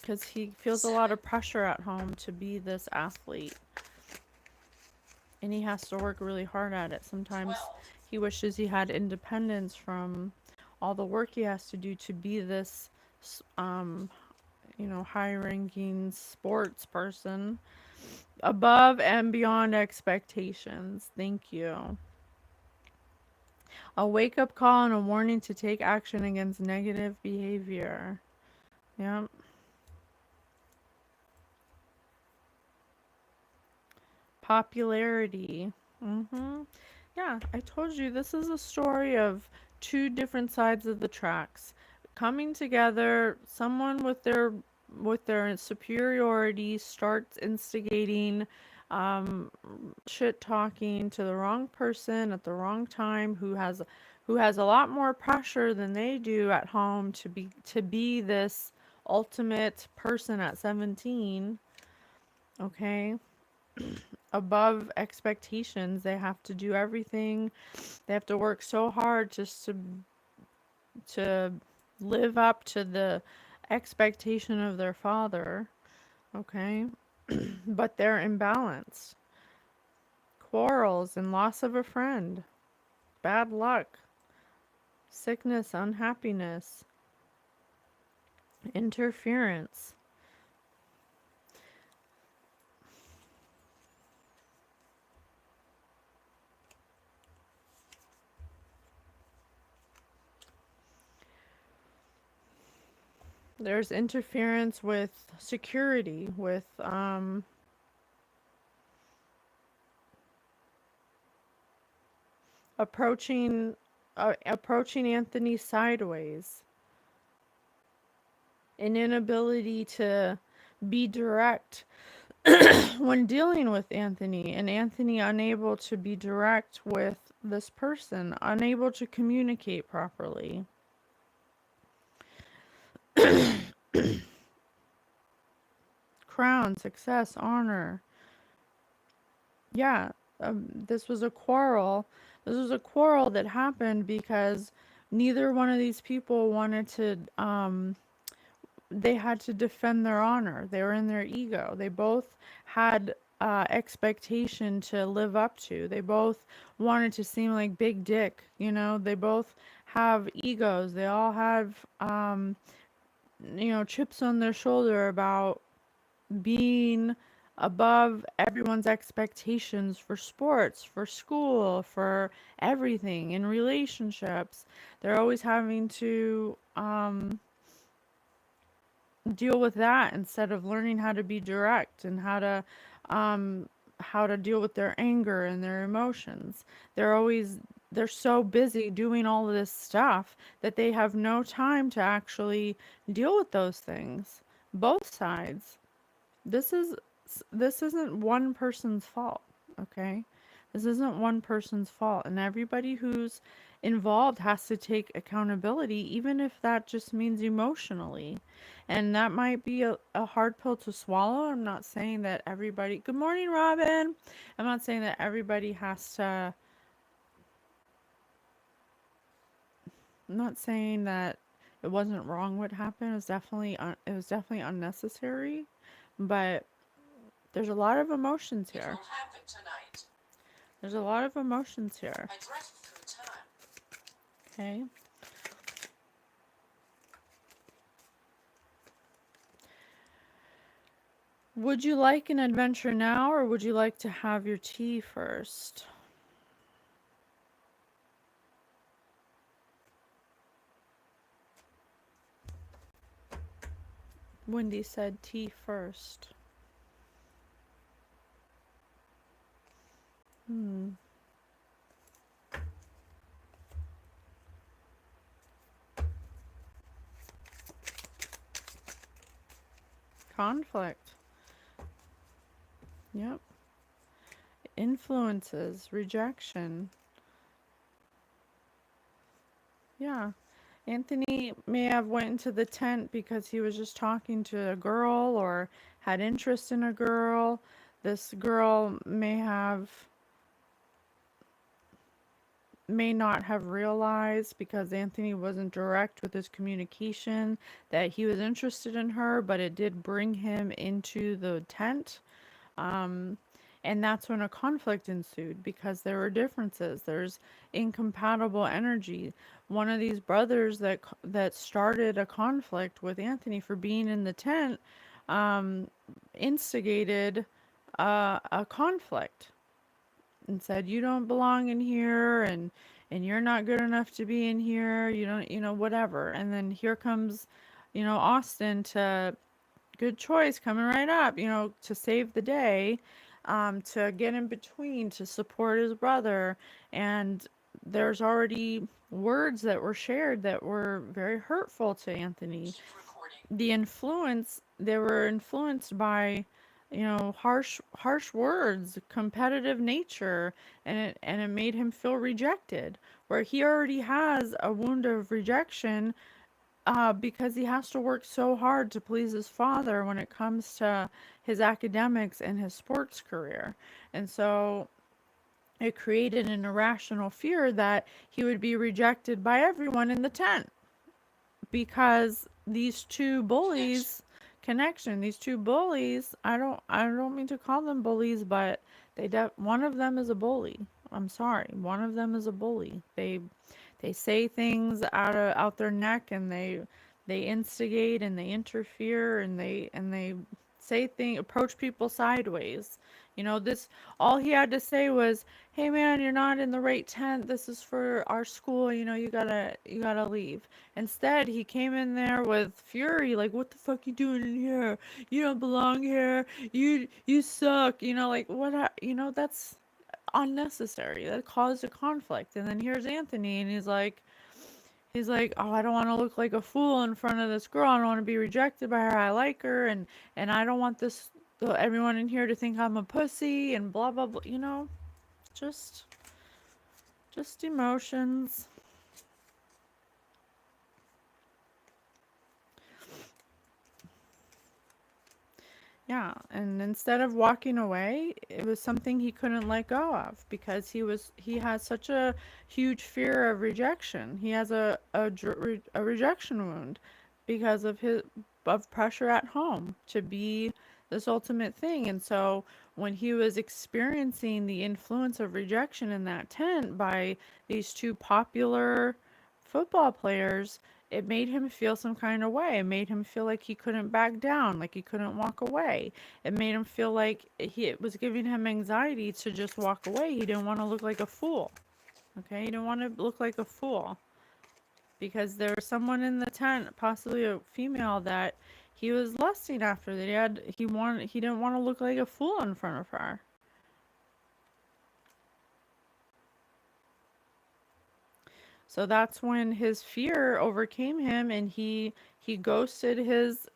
because he feels a lot 7. of pressure at home to be this athlete, and he has to work really hard at it. Sometimes 12. he wishes he had independence from all the work he has to do to be this um, high ranking sports person, above and beyond expectations. Thank you. A wake up call and a warning to take action against negative behavior. Yep. Popularity. Mm-hmm. Yeah, I told you this is a story of two different sides of the tracks coming together. Someone with their superiority starts instigating um, shit talking to the wrong person at the wrong time, who has a lot more pressure than they do at home to be this ultimate person at 17. Okay, above expectations. They have to do everything. They have to work so hard just to live up to the expectation of their father. Okay, but they're imbalanced. Quarrels and loss of a friend, bad luck, sickness, unhappiness, interference. There's interference with security, with approaching Anthony sideways, an inability to be direct when dealing with Anthony, and Anthony unable to be direct with this person, unable to communicate properly. Crown, success, honor. Yeah, this was a quarrel. This was a quarrel that happened because neither one of these people wanted to, they had to defend their honor. They were in their ego. They both had expectation to live up to. They both wanted to seem like big dick, They both have egos. They all have, chips on their shoulder about being above everyone's expectations for sports, for school, for everything in relationships. They're always having to deal with that instead of learning how to be direct, and how to deal with their anger and their emotions. They're so busy doing all of this stuff that they have no time to actually deal with those things. Both sides. this is this isn't one person's fault, okay? This isn't one person's fault, and everybody who's involved has to take accountability, even if that just means emotionally. And that might be a hard pill to swallow. I'm not saying that everybody, good morning, Robin. I'm not saying that everybody has to, I'm not saying that it wasn't wrong what happened. It was definitely unnecessary, but there's a lot of emotions It here. will happen tonight. There's a lot of emotions here. I dressed through time. Okay. Would you like an adventure now, or would you like to have your tea first? Wendy said tea first. Hmm. Conflict. Yep. Influences, rejection. Yeah. Anthony may have went into the tent because he was just talking to a girl or had interest in a girl. This girl may not have realized, because Anthony wasn't direct with his communication, that he was interested in her, but it did bring him into the tent. Um, and that's when a conflict ensued because there were differences. There's incompatible energy. One of these brothers that started a conflict with Anthony for being in the tent um, instigated a conflict and said, "You don't belong in here, and you're not good enough to be in here. You don't, whatever." And then here comes, Austin to, good choice, coming right up, to save the day, to get in between, to support his brother. And there's already words that were shared that were very hurtful to Anthony. Keep recording. They were influenced by, harsh words, competitive nature, and it made him feel rejected, where he already has a wound of rejection, because he has to work so hard to please his father when it comes to his academics and his sports career. And so it created an irrational fear that he would be rejected by everyone in the tent, because these two bullies these two bullies, I don't mean to call them bullies, but one of them is a bully. I'm sorry. One of them is a bully. They say things out their neck, and they instigate and they interfere, and they approach people sideways. This, all he had to say was, "Hey man, you're not in the right tent. This is for our school. You gotta leave." Instead, he came in there with fury, like, "What the fuck you doing in here? You don't belong here. You suck." Like, that's unnecessary. That caused a conflict. And then here's Anthony, and he's like, "Oh, I don't want to look like a fool in front of this girl. I don't want to be rejected by her. I like her, and I don't want everyone in here to think I'm a pussy, and blah blah blah." Just emotions. Yeah, and instead of walking away, it was something he couldn't let go of, because he has such a huge fear of rejection. He has a rejection wound because of pressure at home to be this ultimate thing. And so when he was experiencing the influence of rejection in that tent by these two popular football players, it made him feel some kind of way. It made him feel like he couldn't back down, like he couldn't walk away. It made him feel like it was giving him anxiety to just walk away. He didn't want to look like a fool. Okay, he didn't want to look like a fool, because there was someone in the tent, possibly a female, that he was lusting after. He didn't want to look like a fool in front of her. So that's when his fear overcame him, and he he ghosted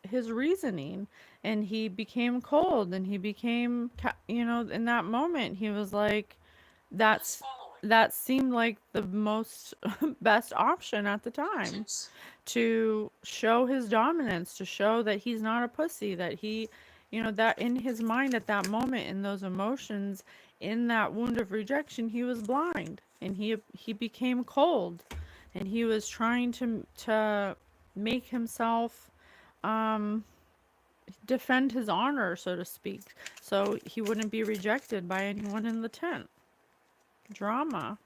his reasoning, and he became cold, and he became, in that moment he was like, Is that's following. that seemed like the most best option at the time, Tips. to show his dominance, to show that he's not a pussy, that he, that in his mind at that moment, in those emotions, in that wound of rejection, he was blind, and he became cold, and he was trying to make himself um defend his honor, so to speak, so he wouldn't be rejected by anyone in the tent. Drama.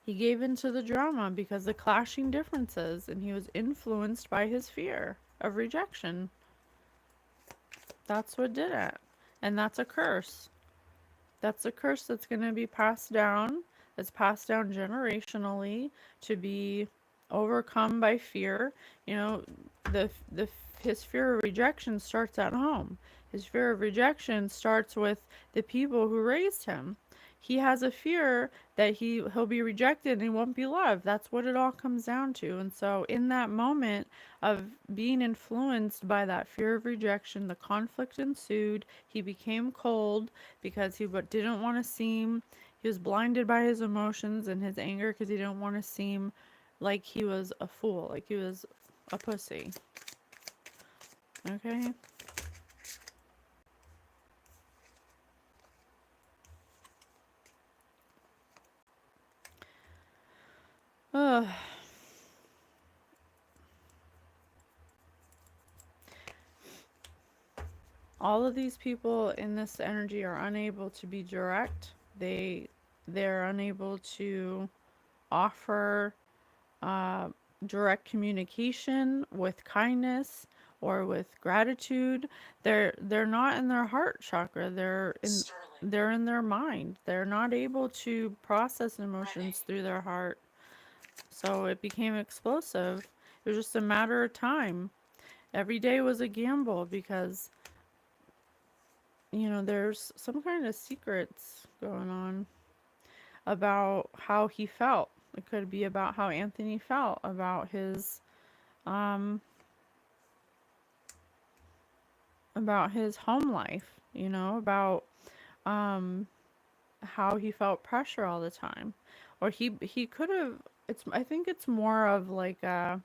He gave in to the drama because of clashing differences, and he was influenced by his fear of rejection. That's what did it. And that's a curse. That's a curse that's going to be passed down. It's passed down generationally, to be overcome by fear. You know, the his fear of rejection starts at home. His fear of rejection starts with the people who raised him. He has a fear that he'll be rejected and he won't be loved. That's what it all comes down to. And so in that moment of being influenced by that fear of rejection, the conflict ensued. He became cold because he didn't want to seem, he was blinded by his emotions and his anger because he didn't want to seem like he was a fool, like he was a pussy. Okay? Ugh. All of these people in this energy are unable to be direct. They're unable to offer uh, direct communication with kindness or with gratitude. They're not in their heart chakra. Sterling. They're in their mind. They're not able to process emotions through their heart. So it became explosive. It was just a matter of time. Every day was a gamble because, there's some kind of secrets going on about how he felt. It could be about how Anthony felt um about his home life, about um how he felt pressure all the time. Or he could have, I think it's more of like a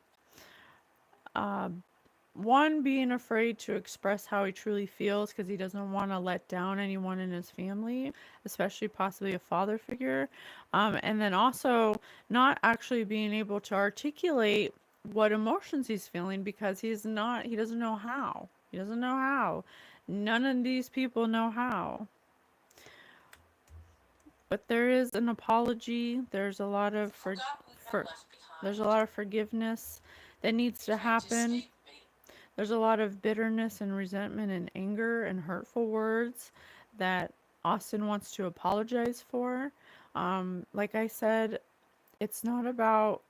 one, being afraid to express how he truly feels because he doesn't want to let down anyone in his family, especially possibly a father figure. And then also not actually being able to articulate what emotions he's feeling because he doesn't know how. He doesn't know how. None of these people know how. But there is an apology. There's a lot of Forgot we had for left behind. there's a lot of forgiveness that needs to Can't happen. escape me. There's a lot of bitterness and resentment and anger and hurtful words that Austin wants to apologize for. Like I said, it's not about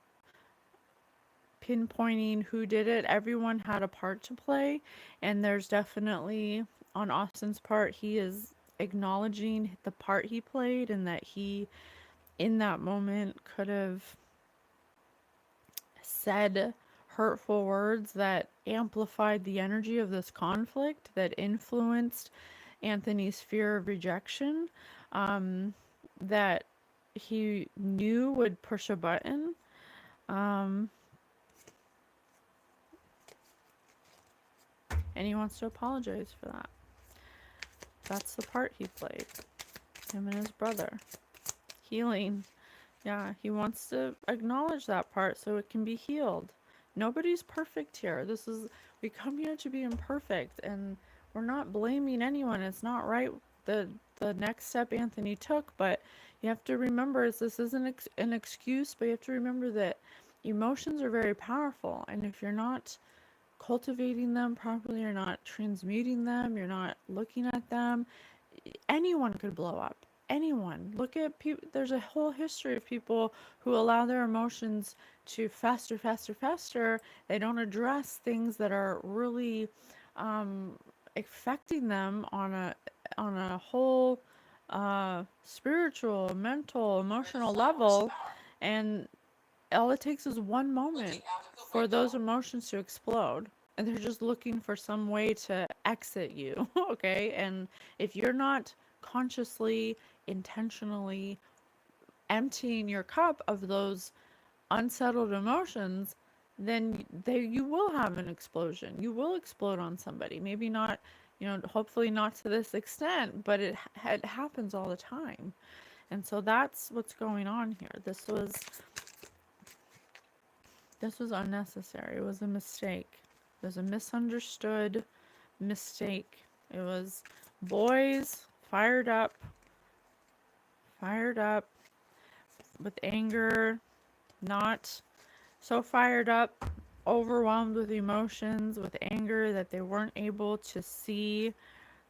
pinpointing who did it. Everyone had a part to play, and there's definitely, on Austin's part, he is acknowledging the part he played and that he, in that moment, could have said hurtful words that amplified the energy of this conflict, that influenced Anthony's fear of rejection, um, that he knew would push a button. Um, and he wants to apologize for that. That's the part he played, him and his brother. Healing. Yeah, he wants to acknowledge that part so it can be healed. Nobody's perfect here. We come here to be imperfect, and we're not blaming anyone. It's not right, the next step Anthony took, but you have to remember this isn't an excuse, but you have to remember that emotions are very powerful, and if you're not cultivating them properly, you're not transmuting them, you're not looking at them, anyone could blow up. Anyone. Look at people. There's a whole history of people who allow their emotions to fester, fester, fester. They don't address things that are really um, affecting them on a whole spiritual, mental, Where the emotional flowers level, are. and all it takes is one Looking moment out of the for those emotions to explode. And they're just looking for some way to exit you, okay? And if you're not consciously, intentionally emptying your cup of those unsettled emotions, then you will have an explosion. You will explode on somebody. Maybe not, hopefully not to this extent, but it happens all the time. And so that's what's going on here. This was unnecessary. It was a mistake. It was a misunderstood mistake. It was boys fired up with anger, not so fired up, overwhelmed with emotions, with anger that they weren't able to see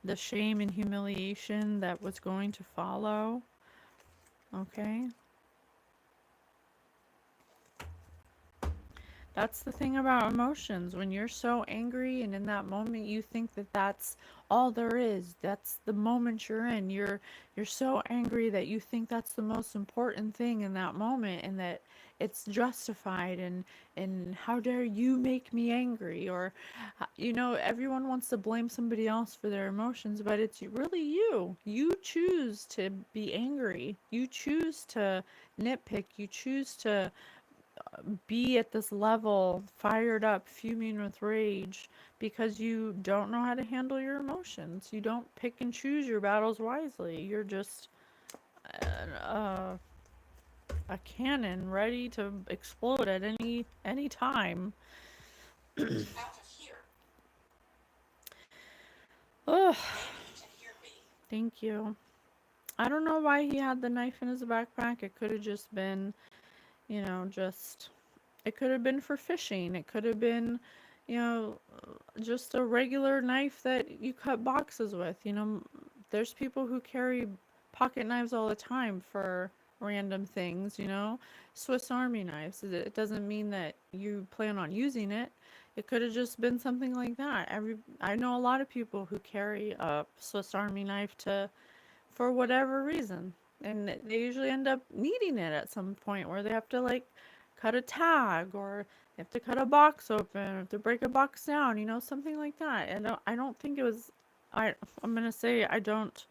the shame and humiliation that was going to follow. Okay? That's the thing about emotions. When you're so angry and in that moment you think that that's all there is. That's the moment you're in. You're so angry that you think that's the most important thing in that moment and that it's justified and how dare you make me angry, or everyone wants to blame somebody else for their emotions, but it's really you. You choose to be angry. You choose to nitpick. You choose to be at this level, fired up, fuming with rage, because you don't know how to handle your emotions. You don't pick and choose your battles wisely. You're just uh, a cannon ready to explode at any time. Ugh, thank you. I don't know why he had the knife in his backpack. It could have just been, just it could have been for fishing. It could have been, you know, just a regular knife that you cut boxes with. There's people who carry pocket knives all the time for random things, Swiss Army knives. It doesn't mean that you plan on using it. It could have just been something like that. I know a lot of people who carry a Swiss Army knife for whatever reason. And they usually end up needing it at some point where they have to like cut a tag, or they have to cut a box open, or to break a box down, something like that. And I don't think it was I'm gonna say I don't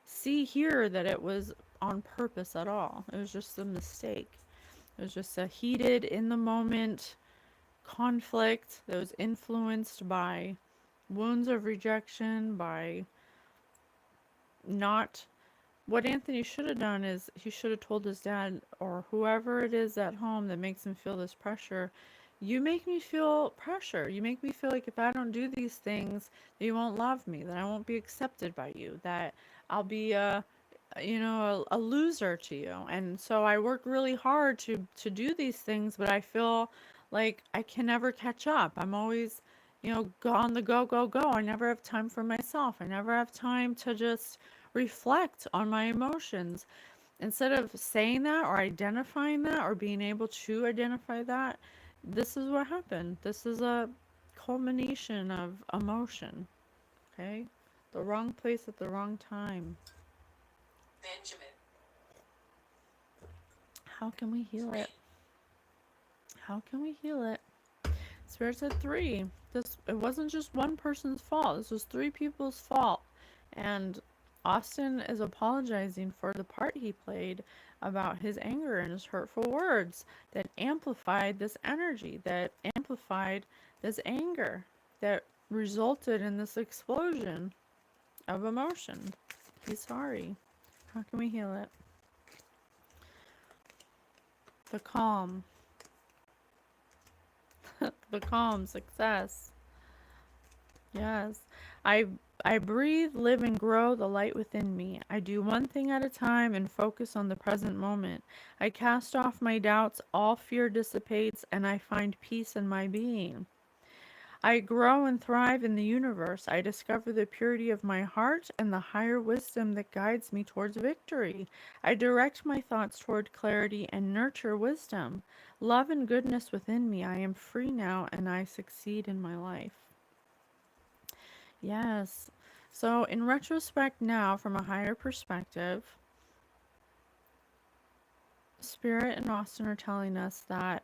see here that it was on purpose at all. It was just a mistake. It was just a heated in the moment conflict that was influenced by wounds of rejection, by not what Anthony should have done is he should have told his dad or whoever it is at home that makes him feel this pressure. You make me feel pressure. You make me feel like if I don't do these things, that you won't love me, that I won't be accepted by you, that I'll be a loser to you. And so I work really hard to do these things, but I feel like I can never catch up. I'm always, go on the go, go, go. I never have time for myself. I never have time to just reflect on my emotions. Instead of saying that or identifying that or being able to identify that, this is what happened. This is a culmination of emotion, okay? The wrong place at the wrong time. Benjamin. How can we heal it? How can we heal it? Spirit said 3. It wasn't just one person's fault. This was 3 people's fault. And Austin is apologizing for the part he played about his anger and his hurtful words that amplified this energy, that amplified this anger, that resulted in this explosion of emotion. He's sorry. How can we heal it? The calm. The calm, success. Yes. I breathe, live, and grow the light within me. I do one thing at a time and focus on the present moment. I cast off my doubts, all fear dissipates, and I find peace in my being. I grow and thrive in the universe. I discover the purity of my heart and the higher wisdom that guides me towards victory. I direct my thoughts toward clarity and nurture wisdom. Love and goodness within me. I am free now and I succeed in my life. Yes. So, in retrospect, now from a higher perspective, Spirit and Austin are telling us that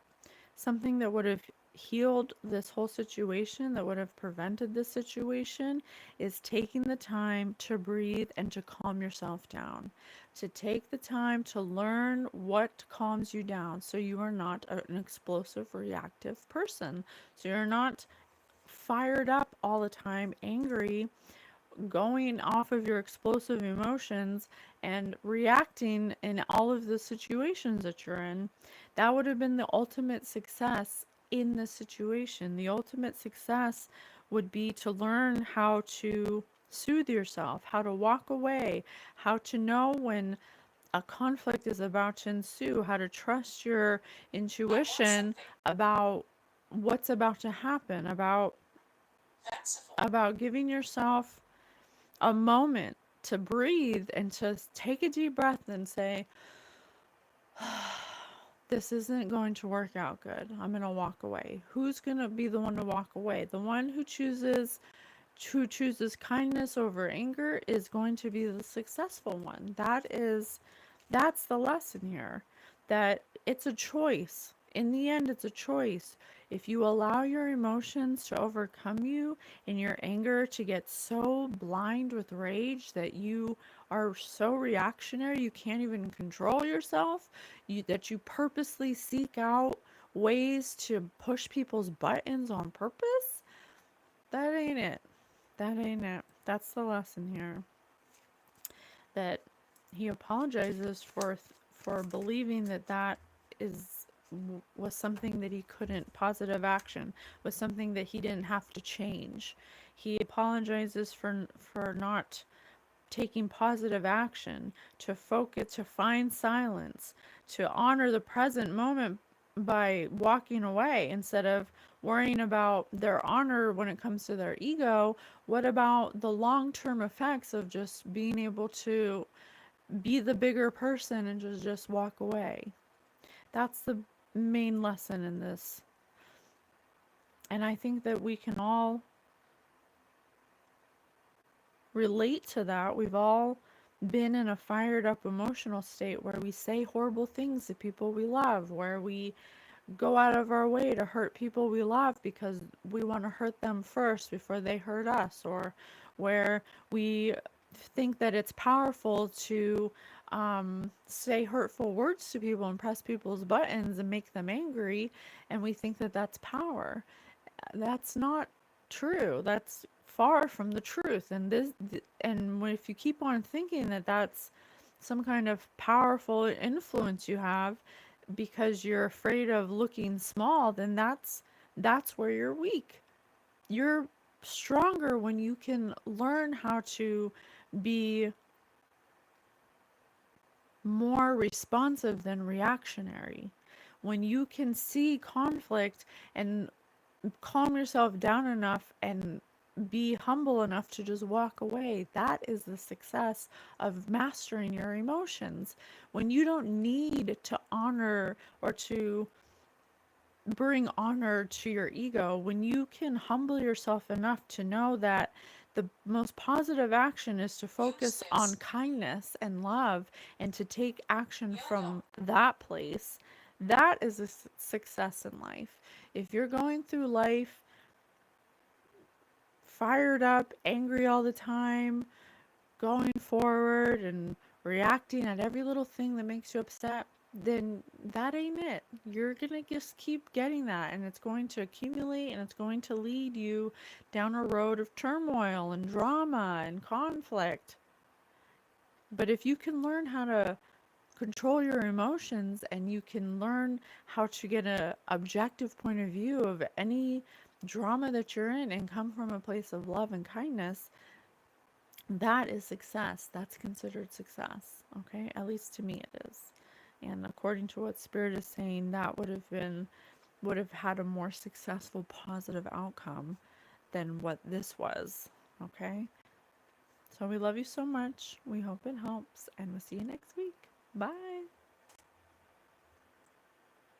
something that would have healed this whole situation, that would have prevented this situation, is taking the time to breathe and to calm yourself down. To take the time to learn what calms you down so you are not an explosive, reactive person. So you're not fired up all the time, angry, going off of your explosive emotions and reacting in all of the situations that you're in. That would have been the ultimate success in the situation. The ultimate success would be to learn how to soothe yourself, how to walk away, how to know when a conflict is about to ensue, how to trust your I want intuition something. about what's about to happen, Fanciful. about giving yourself a moment to breathe and to take a deep breath and say, this isn't going to work out good. I'm going to walk away. Who's going to be the one to walk away? The one who chooses kindness over anger is going to be the successful one. That's the lesson here. That it's a choice. In the end, it's a choice. If you allow your emotions to overcome you and your anger to get so blind with rage that you are so reactionary you can't even control yourself, that you purposely seek out ways to push people's buttons on purpose, that ain't it. That ain't it. That's the lesson here. That he apologizes for believing that that is was something that he couldn't, positive action was something that he didn't have to change. He apologizes for not taking positive action, to focus, to find silence, to honor the present moment by walking away instead of worrying about their honor when it comes to their ego. What about the long term effects of just being able to be the bigger person and just walk away? That's the main lesson in this. And I think that we can all relate to that. We've all been in a fired up emotional state where we say horrible things to people we love, where we go out of our way to hurt people we love because we want to hurt them first before they hurt us, or where we think that it's powerful to say hurtful words to people and press people's buttons and make them angry, and we think that that's power. That's not true. That's far from the truth. And if you keep on thinking that that's some kind of powerful influence you have because you're afraid of looking small, then that's where you're weak. You're stronger when you can learn how to be more responsive than reactionary. When you can see conflict and calm yourself down enough and be humble enough to just walk away. That is the success of mastering your emotions. When you don't need to honor or to bring honor to your ego, when you can humble yourself enough to know that the most positive action is to Use focus on this. kindness and love and to take action Yo-yo. from that place, that is a success in life. If you're going through life fired up, angry all the time, going forward and reacting at every little thing that makes you upset, then that ain't it. You're gonna just keep getting that, and it's going to accumulate and it's going to lead you down a road of turmoil and drama and conflict. But if you can learn how to control your emotions and you can learn how to get a objective point of view of any drama that you're in and come from a place of love and kindness, that is success. That's considered success. Okay, at least to me it is. And according to what Spirit is saying, that would have had a more successful positive outcome than what this was. Okay, so we love you so much. We hope it helps, and we'll see you next week. Bye.